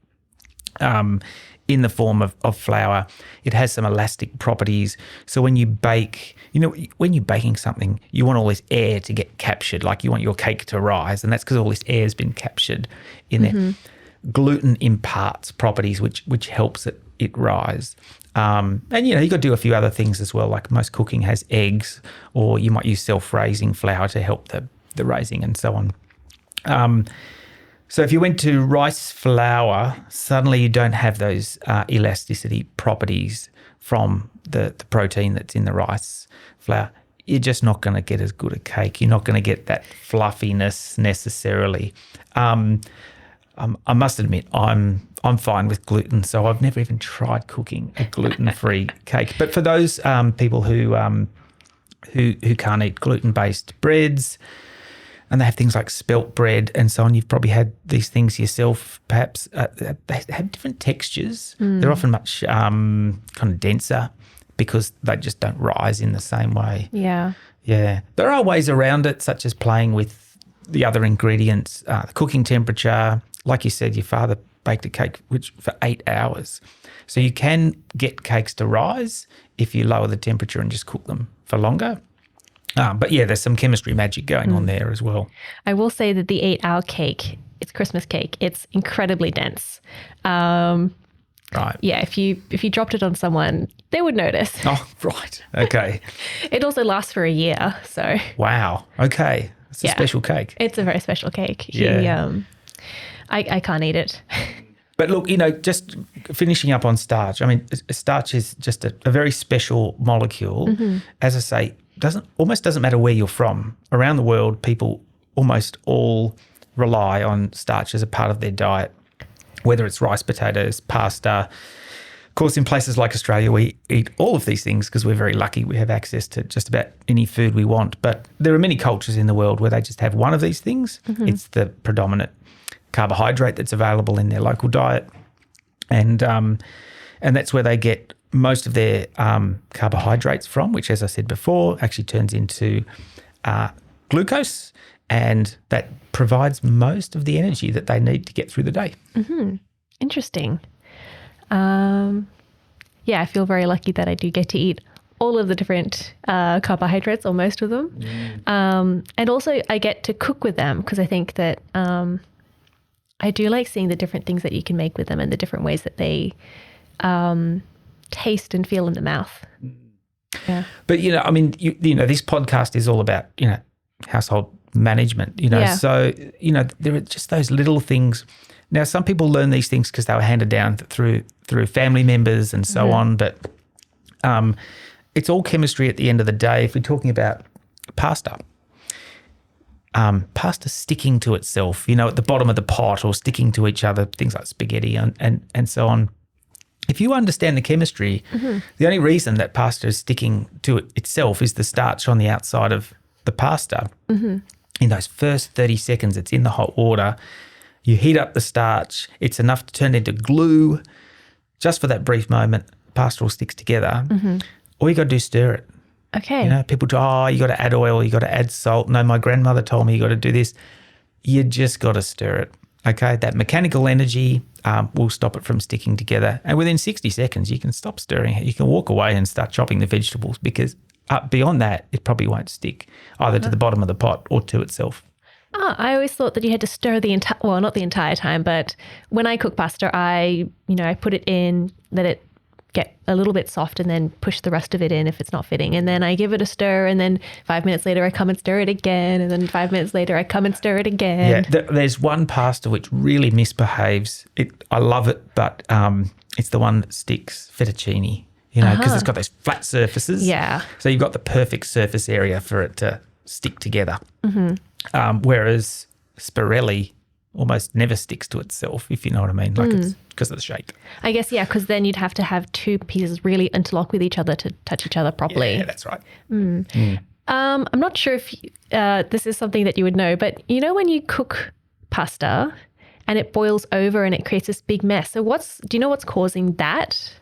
in the form of flour, it has some elastic properties. So when you bake, when you're baking something, you want all this air to get captured, like you want your cake to rise, and that's because all this air has been captured in there. gluten imparts properties which helps it rise. And, you've got to do a few other things as well, like most cooking has eggs, or you might use self-raising flour to help the raising and so on. So if you went to rice flour, suddenly you don't have those elasticity properties from the protein that's in the rice flour. You're just not going to get as good a cake. You're not going to get that fluffiness necessarily. I must admit, I'm fine with gluten, so I've never even tried cooking a gluten-free cake. But for those people who can't eat gluten-based breads, and they have things like spelt bread and so on, you've probably had these things yourself. Perhaps they have different textures. They're often much kind of denser because they just don't rise in the same way. Yeah. Yeah. There are ways around it, such as playing with the other ingredients, the cooking temperature. Like you said, your father baked a cake for 8 hours. So you can get cakes to rise if you lower the temperature and just cook them for longer. But yeah, there's some chemistry magic going on there as well. I will say that the 8-hour cake, it's Christmas cake. It's incredibly dense. Right. Yeah, if you dropped it on someone, they would notice. Oh, right. Okay. It also lasts for a year, so. Wow. Okay. It's a special cake. It's a very special cake. Yeah. I can't eat it. But look, just finishing up on starch. I mean, starch is just a very special molecule. Mm-hmm. As I say, almost doesn't matter where you're from. Around the world, people almost all rely on starch as a part of their diet, whether it's rice, potatoes, pasta. Of course, in places like Australia, we eat all of these things because we're very lucky. We have access to just about any food we want. But there are many cultures in the world where they just have one of these things. Mm-hmm. It's the predominant carbohydrate that's available in their local diet. And that's where they get most of their carbohydrates from, which, as I said before, actually turns into glucose, and that provides most of the energy that they need to get through the day. Mm-hmm. Interesting. I feel very lucky that I do get to eat all of the different carbohydrates, or most of them. And also I get to cook with them, because I think that I do like seeing the different things that you can make with them and the different ways that they taste and feel in the mouth. Yeah. But, this podcast is all about, household management, so, there are just those little things. Now, some people learn these things because they were handed down through family members and so on, but it's all chemistry at the end of the day. If we're talking about pasta sticking to itself, at the bottom of the pot, or sticking to each other, things like spaghetti and so on. If you understand the chemistry, the only reason that pasta is sticking to itself is the starch on the outside of the pasta. Mm-hmm. In those first 30 seconds, it's in the hot water. You heat up the starch. It's enough to turn into glue. Just for that brief moment, pasta all sticks together. Mm-hmm. All you got to do is stir it. Okay. People go, you got to add oil, you got to add salt. No, my grandmother told me you got to do this. You just got to stir it. Okay, that mechanical energy will stop it from sticking together. And within 60 seconds, you can stop stirring it. You can walk away and start chopping the vegetables, because beyond that, it probably won't stick either to the bottom of the pot or to itself. I always thought that you had to stir not the entire time, but when I cook pasta, I put it in, let it get a little bit soft, and then push the rest of it in if it's not fitting. And then I give it a stir, and then 5 minutes later I come and stir it again. And then 5 minutes later I come and stir it again. Yeah, there's one pasta which really misbehaves. I love it, but it's the one that sticks, fettuccine, because it's got those flat surfaces. Yeah. So you've got the perfect surface area for it to stick together. Mm-hmm. Whereas spirelli almost never sticks to itself, if you know what I mean. Like it's because of the shape. I guess, yeah, because then you'd have to have two pieces really interlock with each other to touch each other properly. Yeah, that's right. I'm not sure if this is something that you would know, but when you cook pasta and it boils over and it creates this big mess. So do you know what's causing that?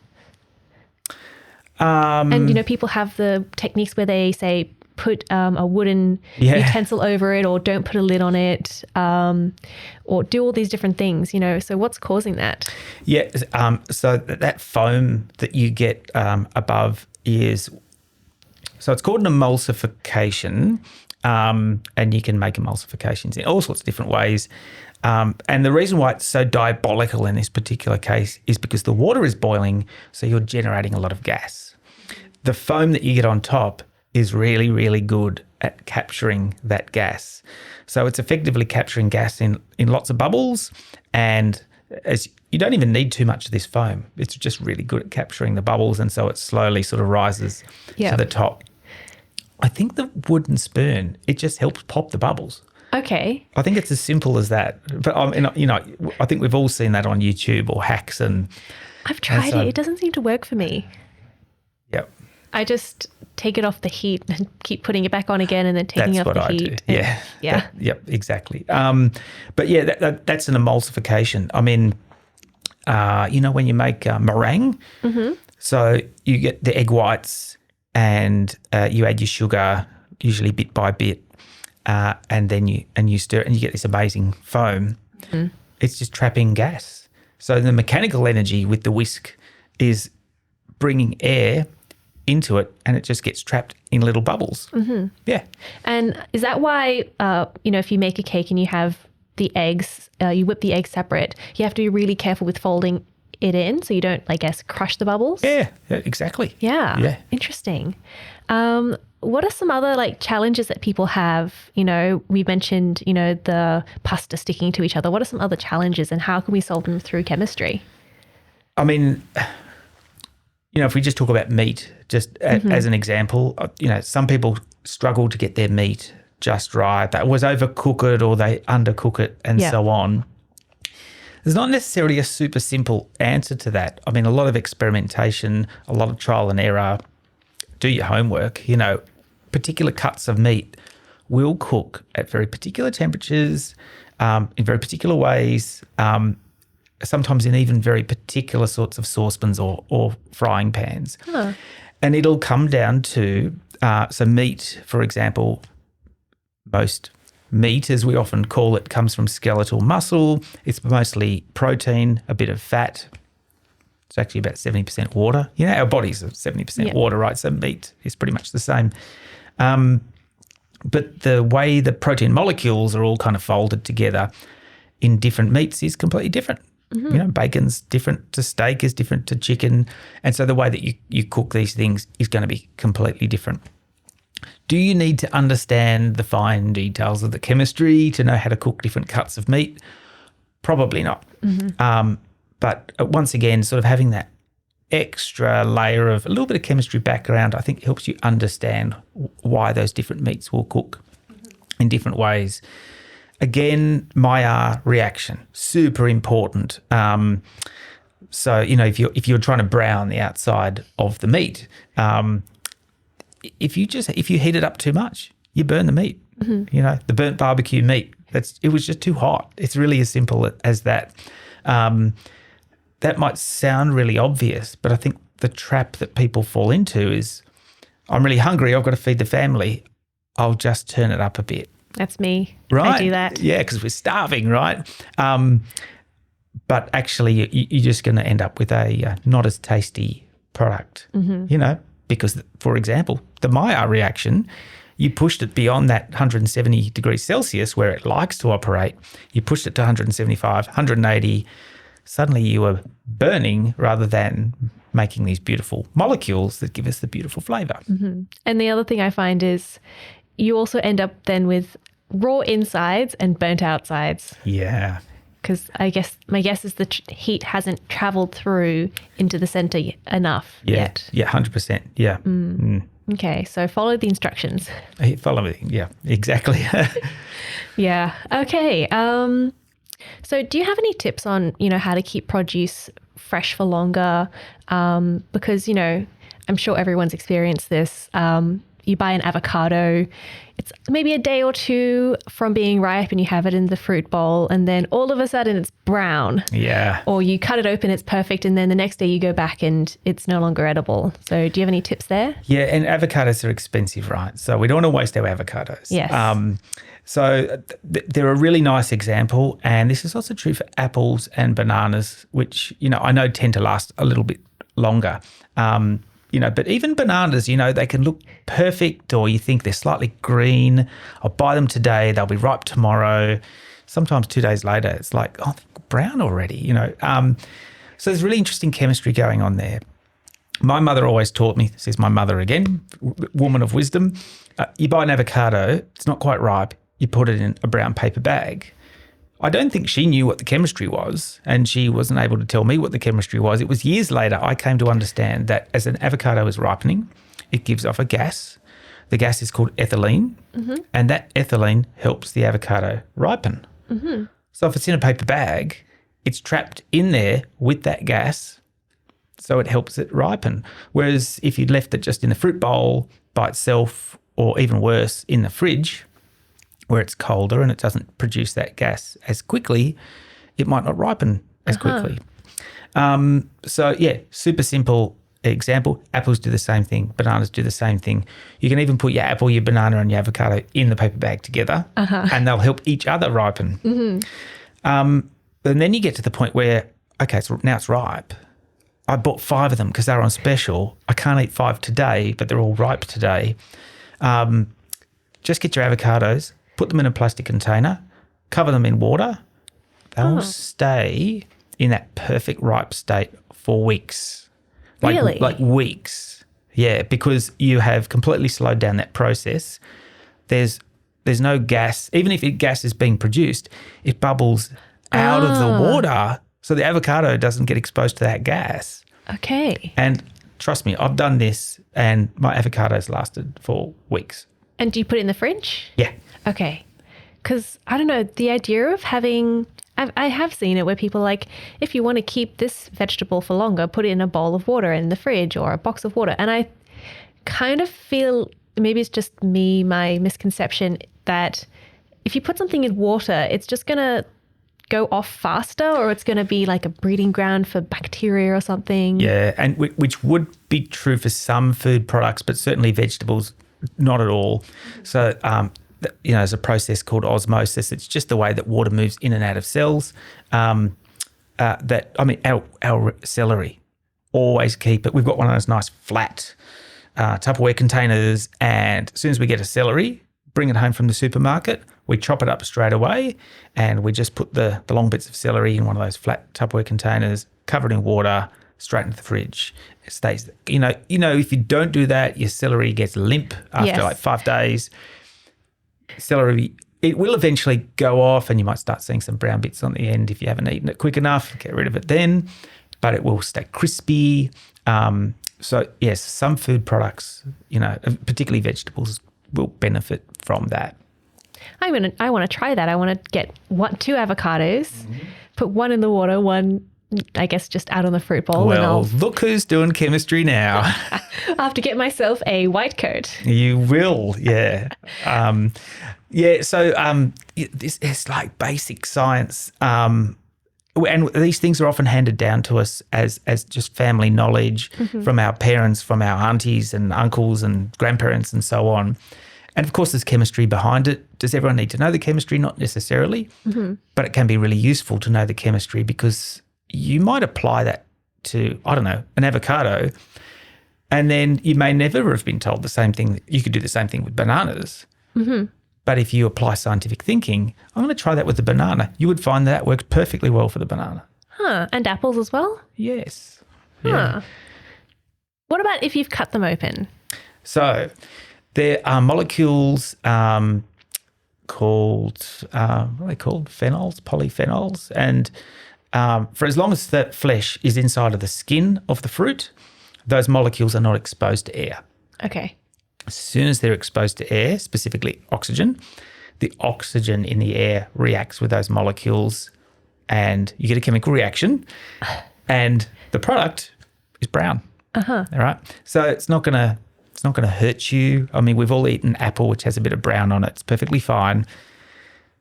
And people have the techniques where they say put a wooden utensil over it, or don't put a lid on it, or do all these different things, So what's causing that? Yeah, so that foam that you get above is, so it's called an emulsification. and you can make emulsifications in all sorts of different ways. And the reason why it's so diabolical in this particular case is because the water is boiling, so you're generating a lot of gas. The foam that you get on top is really, really good at capturing that gas. So it's effectively capturing gas in lots of bubbles, and as you don't even need too much of this foam. It's just really good at capturing the bubbles, and so it slowly sort of rises to the top. I think the wooden spoon, it just helps pop the bubbles. Okay. I think it's as simple as that. But I think we've all seen that on YouTube or hacks, and I've tried it. It doesn't seem to work for me. Yep. I just take it off the heat and keep putting it back on again, and then taking it off the heat. Do. Yeah. Yep. Exactly. But yeah, that's an emulsification. I mean, when you make meringue, so you get the egg whites and you add your sugar, usually bit by bit, and then you stir it, and you get this amazing foam. It's just trapping gas. So the mechanical energy with the whisk is bringing air into it, and it just gets trapped in little bubbles. Yeah. And is that why, if you make a cake and you have the eggs, you whip the eggs separate, you have to be really careful with folding it in so you don't, I guess, crush the bubbles? Yeah, exactly. Yeah. Interesting. What are some other challenges that people have? We mentioned, the pasta sticking to each other. What are some other challenges, and how can we solve them through chemistry? I mean, if we just talk about meat, just as an example, some people struggle to get their meat just right. They always overcook it or they undercook it and so on. There's not necessarily a super simple answer to that. I mean, a lot of experimentation, a lot of trial and error. Do your homework. Particular cuts of meat will cook at very particular temperatures, in very particular ways, sometimes in even very particular sorts of saucepans or frying pans. And it'll come down to, so meat, for example, most meat, as we often call it, comes from skeletal muscle. It's mostly protein, a bit of fat. It's actually about 70% water. Our bodies are 70% water, right? So meat is pretty much the same. But the way the protein molecules are all kind of folded together in different meats is completely different. Bacon's different to steak, is different to chicken. And so the way that you cook these things is going to be completely different. Do you need to understand the fine details of the chemistry to know how to cook different cuts of meat? Probably not. But once again, sort of having that extra layer of a little bit of chemistry background, I think helps you understand why those different meats will cook in different ways. Again, Maillard reaction, super important. So, if you're trying to brown the outside of the meat, if you heat it up too much, you burn the meat. The burnt barbecue meat, it was just too hot. It's really as simple as that. That might sound really obvious, but I think the trap that people fall into is, I'm really hungry, I've got to feed the family, I'll just turn it up a bit. That's me. Right. I do that. Yeah, because we're starving, right? But actually, you're just going to end up with a not as tasty product, because, for example, the Maillard reaction, you pushed it beyond that 170 degrees Celsius where it likes to operate. You pushed it to 175, 180. Suddenly you are burning rather than making these beautiful molecules that give us the beautiful flavour. And the other thing I find is you also end up then with raw insides and burnt outsides. Yeah. Because my guess is the heat hasn't travelled through into the centre enough yet. Yeah, 100%. Yeah. Okay, so follow the instructions. Follow me. Yeah, exactly. Yeah. Okay. So do you have any tips on, how to keep produce fresh for longer? Because, I'm sure everyone's experienced this. You buy an avocado, it's maybe a day or two from being ripe and you have it in the fruit bowl and then all of a sudden it's brown. Yeah. Or you cut it open, it's perfect, and then the next day you go back and it's no longer edible. So do you have any tips there? Yeah, and avocados are expensive, right? So we don't want to waste our avocados. Yes. So they're a really nice example, and this is also true for apples and bananas, which, I know tend to last a little bit longer. but even bananas, they can look perfect, or you think they're slightly green. I'll buy them today. They'll be ripe tomorrow. Sometimes 2 days later, it's like, oh, they're brown already, So there's really interesting chemistry going on there. My mother always taught me, this is my mother again, woman of wisdom, you buy an avocado, it's not quite ripe, you put it in a brown paper bag. I don't think she knew what the chemistry was, and she wasn't able to tell me what the chemistry was. It was years later I came to understand that as an avocado is ripening, it gives off a gas. The gas is called ethylene, and that ethylene helps the avocado ripen. So if it's in a paper bag, it's trapped in there with that gas, so it helps it ripen. Whereas if you'd left it just in the fruit bowl by itself, or even worse, in the fridge, where it's colder and it doesn't produce that gas as quickly, it might not ripen as quickly. So yeah, super simple example. Apples do the same thing. Bananas do the same thing. You can even put your apple, your banana and your avocado in the paper bag together and they'll help each other ripen. And then you get to the point where, okay, so now it's ripe. I bought 5 of them because they're on special. I can't eat 5 today, but they're all ripe today. Just get your avocados, put them in a plastic container, cover them in water. They'll stay in that perfect ripe state for weeks. Really? Like weeks. Yeah, because you have completely slowed down that process. There's no gas. Even if gas is being produced, it bubbles out of the water, so the avocado doesn't get exposed to that gas. Okay. And trust me, I've done this and my avocados lasted for weeks. And do you put it in the fridge? Yeah. Okay. Because, I don't know, the idea of having... I have seen it where people are like, if you want to keep this vegetable for longer, put it in a bowl of water in the fridge or a box of water. And I kind of feel, maybe it's just me, my misconception, that if you put something in water, it's just going to go off faster, or it's going to be like a breeding ground for bacteria or something. Yeah, and which would be true for some food products, but certainly vegetables, not at all. So, there's a process called osmosis. It's just the way that water moves in and out of cells. Our celery, always keep it. We've got one of those nice flat Tupperware containers, and as soon as we get a celery, bring it home from the supermarket, we chop it up straight away, and we just put the long bits of celery in one of those flat Tupperware containers, cover it in water, straight into the fridge. It stays. If you don't do that, your celery gets limp after like 5 days. Celery, it will eventually go off, and you might start seeing some brown bits on the end if you haven't eaten it quick enough. Get rid of it then, but it will stay crispy. So yes, some food products, particularly vegetables, will benefit from that. I want to try that. I want to get 2 avocados, put one in the water, one, I guess, just out on the fruit bowl. Well, look who's doing chemistry now. I'll have to get myself a white coat. You will, yeah. So this is like basic science. And these things are often handed down to us as just family knowledge from our parents, from our aunties and uncles and grandparents and so on. And of course, there's chemistry behind it. Does everyone need to know the chemistry? Not necessarily, but it can be really useful to know the chemistry, because you might apply that to, I don't know, an avocado, and then you may never have been told the same thing. You could do the same thing with bananas. But if you apply scientific thinking, I'm going to try that with the banana, you would find that works perfectly well for the banana. And apples as well? Yes. Yeah. What about if you've cut them open? So there are molecules called, what are they called? Phenols, polyphenols. And for as long as the flesh is inside of the skin of the fruit, those molecules are not exposed to air. Okay. As soon as they're exposed to air, specifically oxygen, the oxygen in the air reacts with those molecules, and you get a chemical reaction, and the product is brown. All right. So it's not gonna hurt you. I mean, we've all eaten apple, which has a bit of brown on it. It's perfectly fine.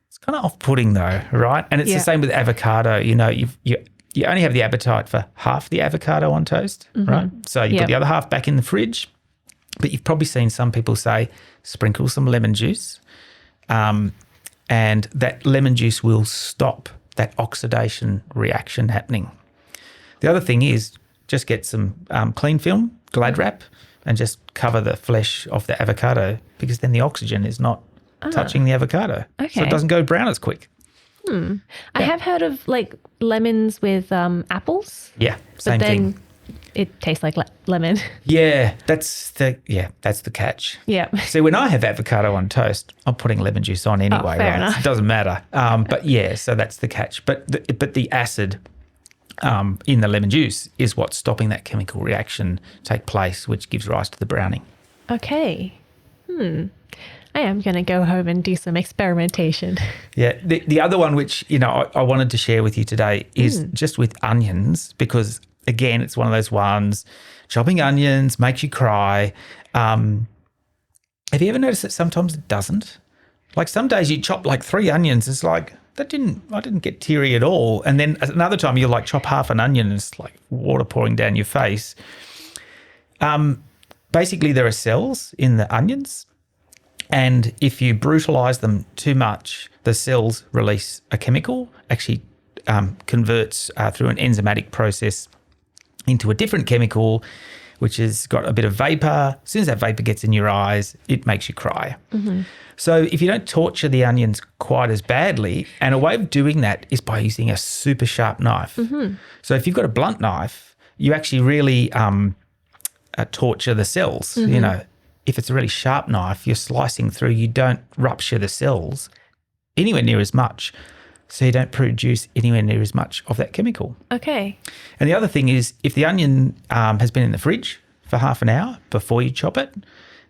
It's kind of off-putting though, right? And it's the same with avocado. You only have the appetite for half the avocado on toast, right? So you put the other half back in the fridge. But you've probably seen some people say, sprinkle some lemon juice, and that lemon juice will stop that oxidation reaction happening. The other thing is, just get some clean film, Glad wrap, and just cover the flesh of the avocado, because then the oxygen is not touching the avocado. Okay. So it doesn't go brown as quick. I have heard of like lemons with apples. Yeah, same but then thing. it tastes like lemon. Yeah, that's the catch. Yeah. See, when I have avocado on toast, I'm putting lemon juice on anyway. fair right? enough. It doesn't matter. But yeah, so that's the catch. But the acid in the lemon juice is what's stopping that chemical reaction take place, which gives rise to the browning. Okay. I am going to go home and do some experimentation. Yeah. The other one, which, I wanted to share with you today is just with onions, because, again, it's one of those ones, chopping onions makes you cry. Have you ever noticed that sometimes it doesn't? Like some days you chop like 3 onions, it's like, I didn't get teary at all. And then another time you'll like chop half an onion and it's like water pouring down your face. Basically, there are cells in the onions. And if you brutalise them too much, the cells release a chemical, actually converts through an enzymatic process into a different chemical, which has got a bit of vapour. As soon as that vapour gets in your eyes, it makes you cry. So if you don't torture the onions quite as badly, and a way of doing that is by using a super sharp knife. So if you've got a blunt knife, you actually really torture the cells, If it's a really sharp knife, you're slicing through, you don't rupture the cells anywhere near as much. So you don't produce anywhere near as much of that chemical. Okay. And the other thing is, if the onion has been in the fridge for half an hour before you chop it,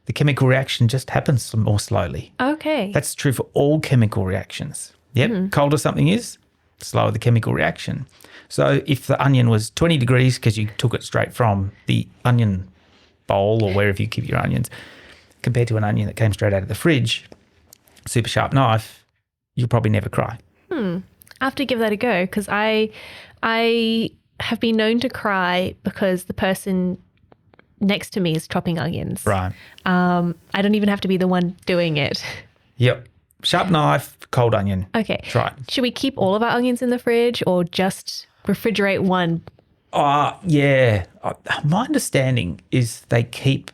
the chemical reaction just happens more slowly. Okay. That's true for all chemical reactions. Yep. Colder something is, slower the chemical reaction. So if the onion was 20 degrees because you took it straight from the onion bowl or wherever you keep your onions, compared to an onion that came straight out of the fridge, super sharp knife, you'll probably never cry. I have to give that a go, because I have been known to cry because the person next to me is chopping onions. Right. I don't even have to be the one doing it. Yep. Sharp knife, cold onion. Okay. Try it. Should we keep all of our onions in the fridge or just refrigerate one? Yeah. My understanding is they keep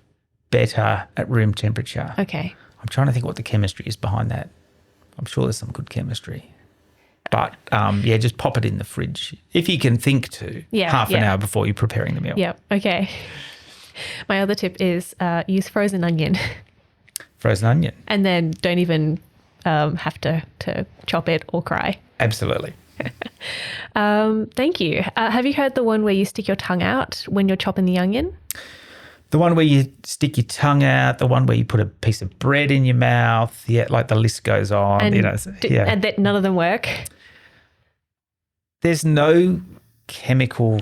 better at room temperature. Okay. I'm trying to think what the chemistry is behind that. I'm sure there's some good chemistry. But, just pop it in the fridge. If you can think to, half an hour before you're preparing the meal. Yep. Okay. My other tip is use frozen onion. Frozen onion. And then don't even have to chop it or cry. Absolutely. Thank you. Have you heard the one where you stick your tongue out when you're chopping the onion? The one where you stick your tongue out, the one where you put a piece of bread in your mouth. Yeah, like the list goes on. And, and that none of them work? There's no chemical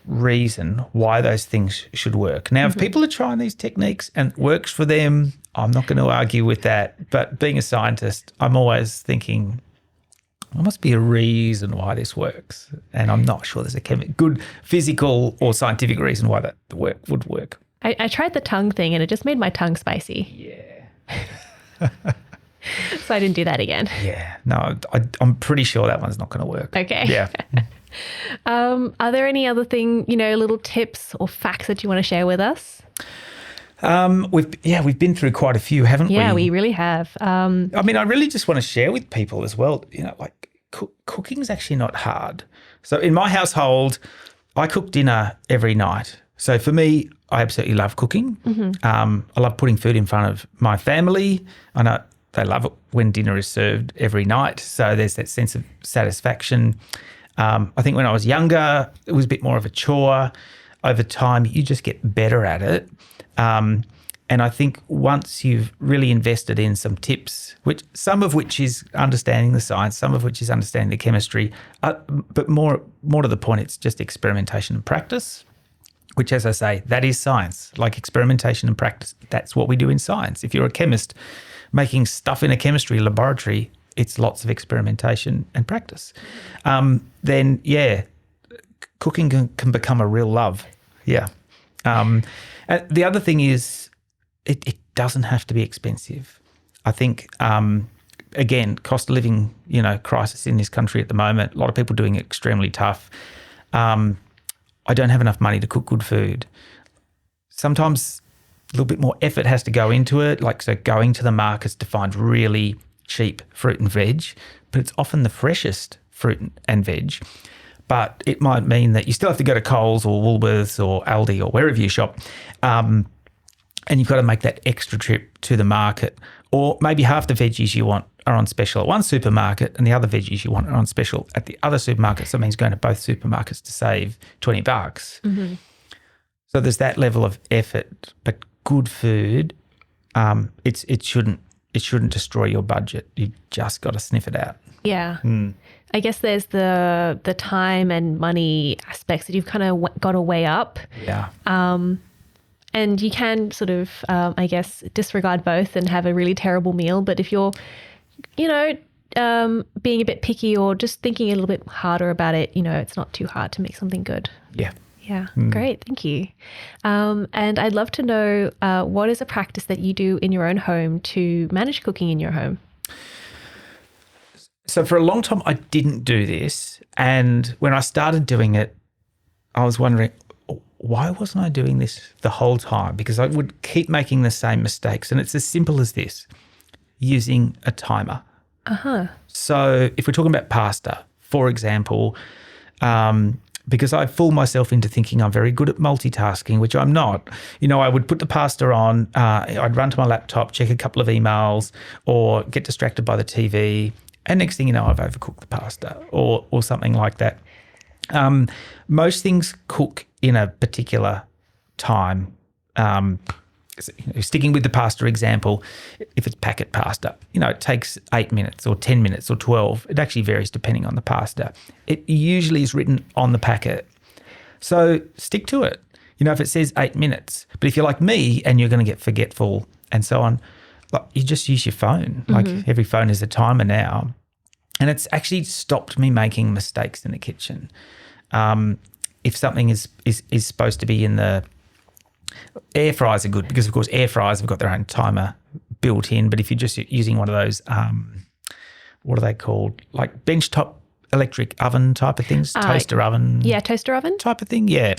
reason why those things should work. Now, if people are trying these techniques and it works for them, I'm not going to argue with that. But being a scientist, I'm always thinking, there must be a reason why this works. And I'm not sure there's a good physical or scientific reason why that would work. I tried the tongue thing and it just made my tongue spicy. Yeah. So I didn't do that again. Yeah. No, I'm pretty sure that one's not going to work. Okay. Yeah. Are there any other little tips or facts that you want to share with us? We've been through quite a few, haven't we? Yeah, we really have. I really just want to share with people as well, cooking is actually not hard. So in my household, I cook dinner every night. So for me, I absolutely love cooking. I love putting food in front of my family. I know they love it when dinner is served every night. So there's that sense of satisfaction. I think when I was younger, it was a bit more of a chore. Over time, you just get better at it. And I think once you've really invested in some tips, some of which is understanding the science, some of which is understanding the chemistry, but more to the point, it's just experimentation and practice, which, as I say, that is science. Like experimentation and practice, that's what we do in science. If you're a chemist making stuff in a chemistry laboratory, it's lots of experimentation and practice. Then, cooking can become a real love. Yeah. And the other thing is it doesn't have to be expensive. I think, again, cost of living, crisis in this country at the moment, a lot of people doing it extremely tough. I don't have enough money to cook good food. Sometimes a little bit more effort has to go into it, like so going to the markets to find really cheap fruit and veg, but it's often the freshest fruit and veg. But it might mean that you still have to go to Coles or Woolworths or Aldi or wherever you shop, and you've got to make that extra trip to the market. Or maybe half the veggies you want are on special at one supermarket and the other veggies you want are on special at the other supermarket. So it means going to both supermarkets to save $20. Mm-hmm. So there's that level of effort, but good food, it shouldn't destroy your budget. You've just got to sniff it out. Yeah. I guess there's the time and money aspects that you've kind of got to weigh up. Yeah. And you can sort of, I guess, disregard both and have a really terrible meal. But if you're, being a bit picky or just thinking a little bit harder about it, it's not too hard to make something good. Yeah. Yeah. Great. Thank you. And I'd love to know what is a practice that you do in your own home to manage cooking in your home? So for a long time, I didn't do this. And when I started doing it, I was wondering, why wasn't I doing this the whole time? Because I would keep making the same mistakes. And it's as simple as this, using a timer. Uh-huh. So if we're talking about pasta, for example, because I fool myself into thinking I'm very good at multitasking, which I'm not. I would put the pasta on, I'd run to my laptop, check a couple of emails or get distracted by the TV. And next thing you know, I've overcooked the pasta or something like that. Most things cook in a particular time. Sticking with the pasta example, if it's packet pasta, it takes 8 minutes or 10 minutes or 12. It actually varies depending on the pasta. It usually is written on the packet. So stick to it. If it says 8 minutes, but if you're like me and you're going to get forgetful and so on, you just use your phone. Like every phone is a timer now. And it's actually stopped me making mistakes in the kitchen. If something is supposed to be in the air fryers are good because, of course, air fryers have got their own timer built in. But if you're just using one of those, what are they called? Like benchtop electric oven type of things, toaster oven. Yeah, toaster oven. Type of thing, yeah.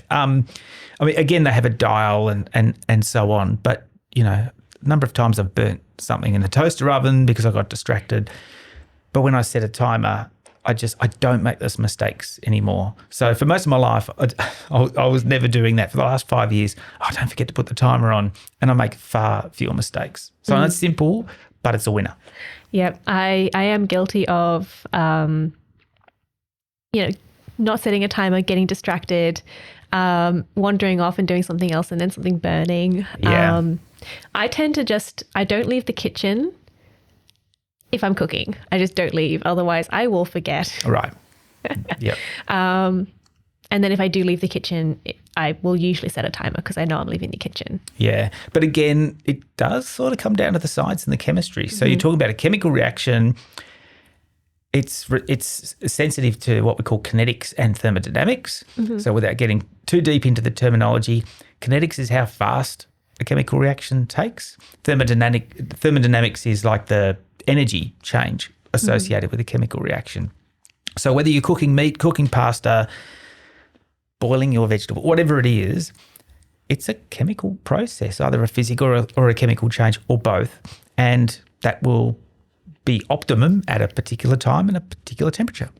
Again, they have a dial and so on. But, a number of times I've burnt something in the toaster oven because I got distracted. But when I set a timer, I don't make those mistakes anymore. So for most of my life, I was never doing that. For the last 5 years, don't forget to put the timer on, and I make far fewer mistakes. So it's simple, but it's a winner. Yeah, I am guilty of, not setting a timer, getting distracted, wandering off and doing something else and then something burning. Yeah. I tend to I don't leave the kitchen if I'm cooking. I just don't leave. Otherwise, I will forget. Right. Yep. And then if I do leave the kitchen, I will usually set a timer because I know I'm leaving the kitchen. Yeah. But again, it does sort of come down to the science and the chemistry. So you're talking about a chemical reaction. It's sensitive to what we call kinetics and thermodynamics. So without getting too deep into the terminology, kinetics is how fast a chemical reaction takes. Thermodynamics is like the energy change associated with a chemical reaction. So whether you're cooking meat, cooking pasta, boiling your vegetable, whatever it is, it's a chemical process, either a physical or a chemical change or both. And that will be optimum at a particular time and a particular temperature.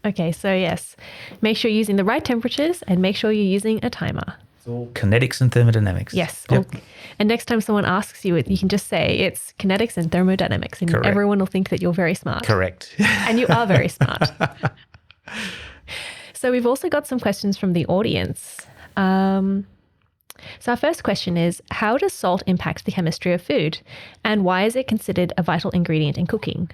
Okay, so yes, make sure you're using the right temperatures and make sure you're using a timer. It's all kinetics and thermodynamics. Yes. Yep. And next time someone asks you, you can just say it's kinetics and thermodynamics, and Correct. Everyone will think that you're very smart. Correct. And you are very smart. So we've also got some questions from the audience. So our first question is, how does salt impact the chemistry of food? And why is it considered a vital ingredient in cooking?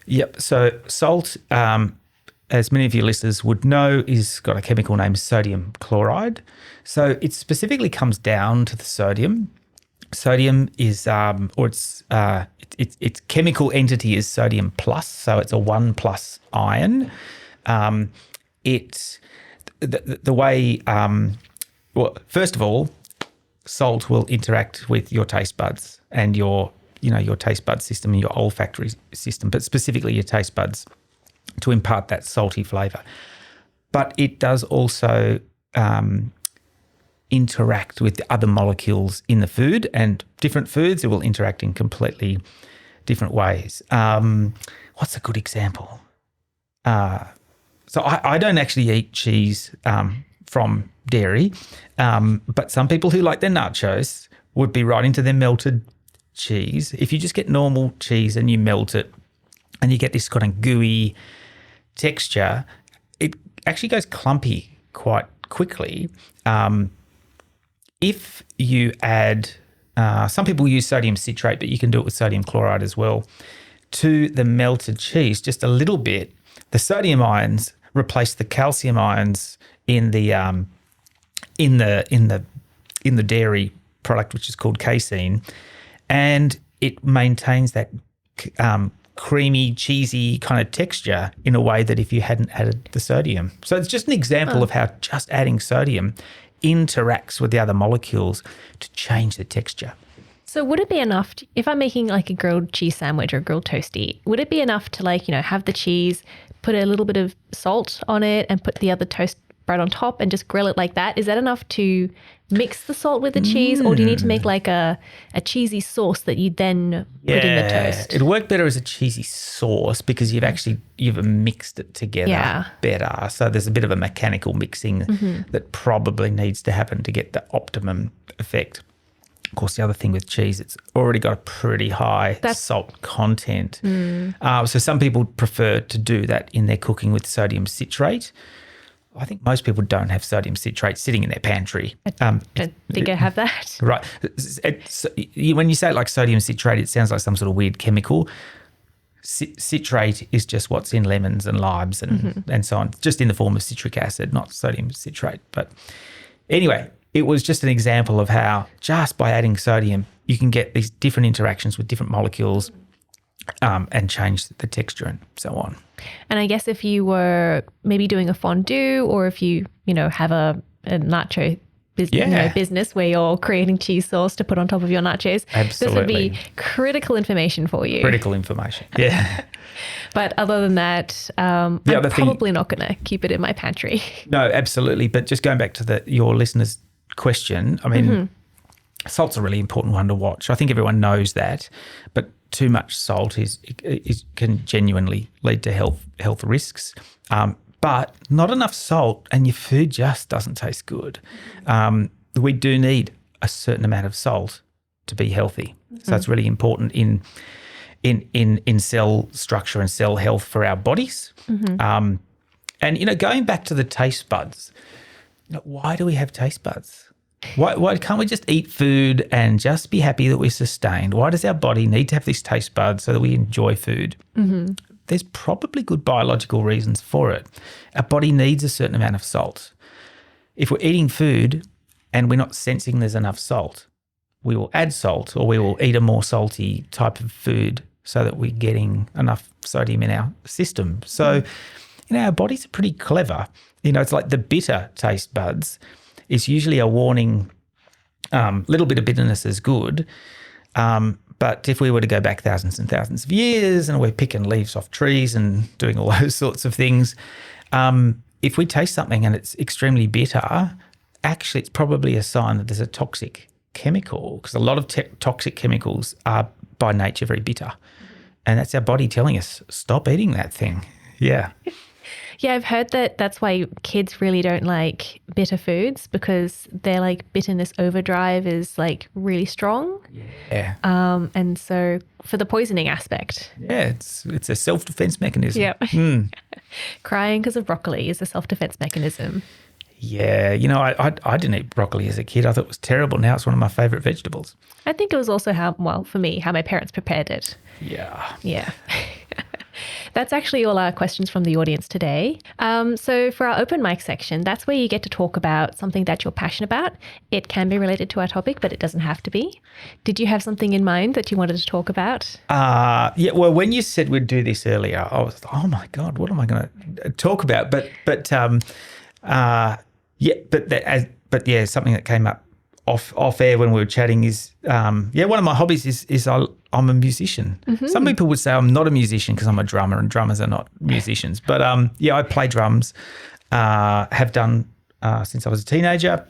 Yep. So salt, as many of your listeners would know, is got a chemical name, sodium chloride. So it specifically comes down to the sodium. Sodium is, its chemical entity is sodium plus, so it's a 1+ ion. The way, first of all, salt will interact with your taste buds and your taste bud system and your olfactory system, but specifically your taste buds, to impart that salty flavour. But it does also interact with the other molecules in the food, and different foods, it will interact in completely different ways. What's a good example? So I don't actually eat cheese from dairy, but some people who like their nachos would be right into their melted cheese. If you just get normal cheese and you melt it and you get this kind of gooey texture, it actually goes clumpy quite quickly. If you add, some people use sodium citrate, but you can do it with sodium chloride as well, to the melted cheese, just a little bit, the sodium ions replace the calcium ions in the dairy product, which is called casein, and it maintains that creamy, cheesy kind of texture in a way that if you hadn't added the sodium. So it's just an example of how just adding sodium interacts with the other molecules to change the texture. So would it be enough if I'm making like a grilled cheese sandwich or a grilled toasty, would it be enough to have the cheese, put a little bit of salt on it and put the other toast bread on top and just grill it like that? Is that enough to mix the salt with the cheese, or do you need to make like a cheesy sauce that you then put in the toast? It'll work better as a cheesy sauce because you've mixed it together better. So there's a bit of a mechanical mixing that probably needs to happen to get the optimum effect. Of course, the other thing with cheese, it's already got a pretty high salt content. So some people prefer to do that in their cooking with sodium citrate. I think most people don't have sodium citrate sitting in their pantry. I don't think I have that. Right. When you say it like sodium citrate, it sounds like some sort of weird chemical. Citrate is just what's in lemons and limes and so on, just in the form of citric acid, not sodium citrate. But anyway, it was just an example of how just by adding sodium, you can get these different interactions with different molecules and change the texture and so on. And I guess if you were maybe doing a fondue, or if you have a nacho business where you're creating cheese sauce to put on top of your nachos, this would be critical information for you. Critical information, yeah. But other than that, I'm probably not going to keep it in my pantry. No, absolutely. But just going back to your listener's question, I mean, salt's a really important one to watch. I think everyone knows that, but too much salt can genuinely lead to health risks. But not enough salt and your food just doesn't taste good. We do need a certain amount of salt to be healthy. So it's really important in cell structure and cell health for our bodies. And going back to the taste buds, why do we have taste buds? Why can't we just eat food and just be happy that we're sustained? Why does our body need to have these taste buds so that we enjoy food? There's probably good biological reasons for it. Our body needs a certain amount of salt. If we're eating food and we're not sensing there's enough salt, we will add salt, or we will eat a more salty type of food so that we're getting enough sodium in our system. So, our bodies are pretty clever. It's like the bitter taste buds is usually a warning. Little bit of bitterness is good. But if we were to go back thousands and thousands of years and we're picking leaves off trees and doing all those sorts of things, if we taste something and it's extremely bitter, actually it's probably a sign that there's a toxic chemical, because a lot of toxic chemicals are by nature very bitter. And that's our body telling us, stop eating that thing. Yeah. Yeah, I've heard that's why kids really don't like bitter foods, because their bitterness overdrive is really strong. Yeah. And so for the poisoning aspect. Yeah, it's a self-defense mechanism. Yep. Crying because of broccoli is a self-defense mechanism. Yeah, I didn't eat broccoli as a kid. I thought it was terrible. Now it's one of my favourite vegetables. I think it was also how my parents prepared it. Yeah. Yeah. That's actually all our questions from the audience today. So for our open mic section, that's where you get to talk about something that you're passionate about. It can be related to our topic, but it doesn't have to be. Did you have something in mind that you wanted to talk about? Yeah. Well, when you said we'd do this earlier, I was, oh my God, what am I going to talk about? But something that came up off air when we were chatting is, one of my hobbies is I'm a musician. Some people would say I'm not a musician because I'm a drummer, and drummers are not musicians. But I play drums, have done since I was a teenager.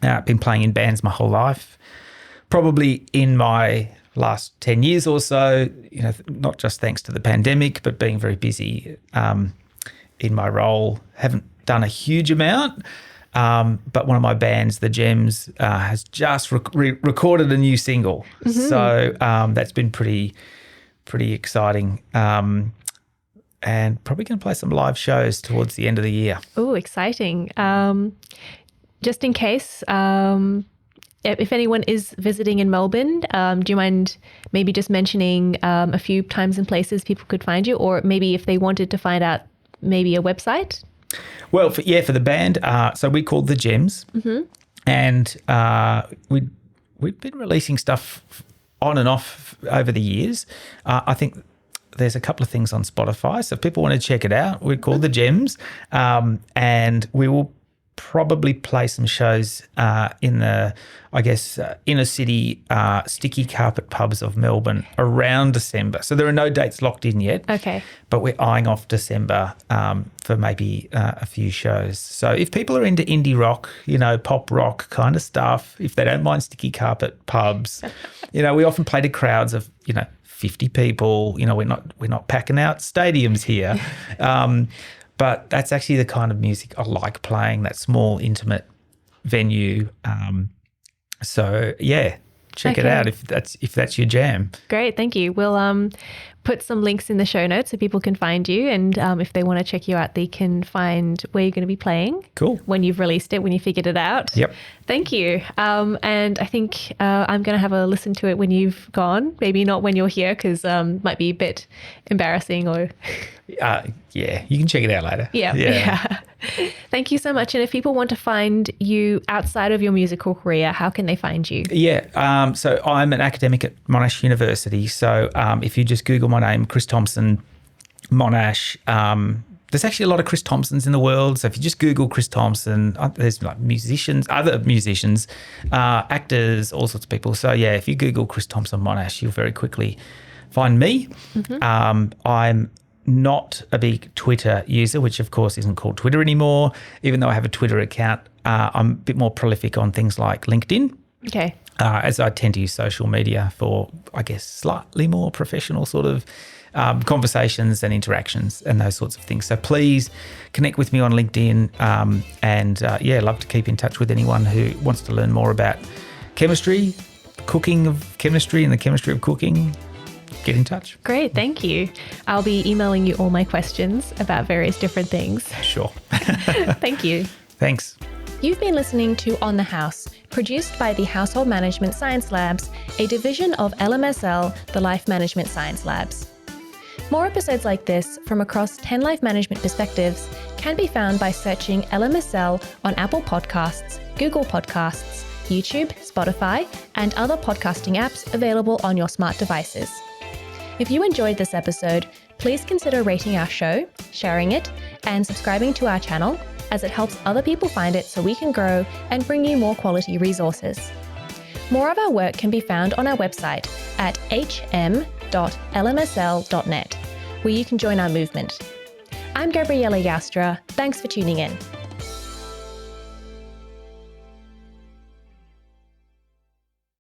I've been playing in bands my whole life. Probably in my last 10 years or so, not just thanks to the pandemic, but being very busy in my role, haven't done a huge amount. But one of my bands, The Gems, has just recorded a new single. Mm-hmm. So that's been pretty exciting. And probably going to play some live shows towards the end of the year. Oh, exciting. Just in case, if anyone is visiting in Melbourne, do you mind maybe just mentioning a few times and places people could find you, or maybe if they wanted to find out maybe a website? Well, for the band, so we called The Gems, mm-hmm. and we've been releasing stuff on and off over the years. I think there's a couple of things on Spotify, so if people want to check it out, we're called The Gems, and we will probably play some shows in the, inner city sticky carpet pubs of Melbourne around December. So there are no dates locked in yet. Okay. But we're eyeing off December for maybe a few shows. So if people are into indie rock, pop rock kind of stuff, if they don't mind sticky carpet pubs, we often play to crowds of, 50 people. We're not packing out stadiums here. But that's actually the kind of music I like playing, that small, intimate venue. So check it out if that's your jam. Great, thank you. We'll put some links in the show notes so people can find you, and if they want to check you out, they can find where you're going to be playing. Cool. When you've released it, when you figured it out. Yep. Thank you. And I think I'm going to have a listen to it when you've gone. Maybe not when you're here, because might be a bit embarrassing or. You can check it out later. Yeah. Thank you so much. And if people want to find you outside of your musical career, how can they find you? Yeah. So I'm an academic at Monash University. So if you just Google my name, Chris Thompson, Monash, there's actually a lot of Chris Thompsons in the world. So if you just Google Chris Thompson, there's like other musicians, actors, all sorts of people. So if you Google Chris Thompson, Monash, you'll very quickly find me. Mm-hmm. I'm not a big Twitter user, which of course isn't called Twitter anymore. Even though I have a Twitter account, I'm a bit more prolific on things like LinkedIn. Okay. As I tend to use social media for, slightly more professional sort of conversations and interactions and those sorts of things. So please connect with me on LinkedIn, and love to keep in touch with anyone who wants to learn more about chemistry, cooking of chemistry and the chemistry of cooking. Get in touch. Great, thank you. I'll be emailing you all my questions about various different things. Sure. Thank you. Thanks. You've been listening to On the House, produced by the Household Management Science Labs, a division of LMSL, the Life Management Science Labs. More episodes like this from across 10 life management perspectives can be found by searching LMSL on Apple Podcasts, Google Podcasts, YouTube, Spotify, and other podcasting apps available on your smart devices. If you enjoyed this episode, please consider rating our show, sharing it, and subscribing to our channel, as it helps other people find it so we can grow and bring you more quality resources. More of our work can be found on our website at hm.lmsl.net, where you can join our movement. I'm Gabriella Joustra. Thanks for tuning in.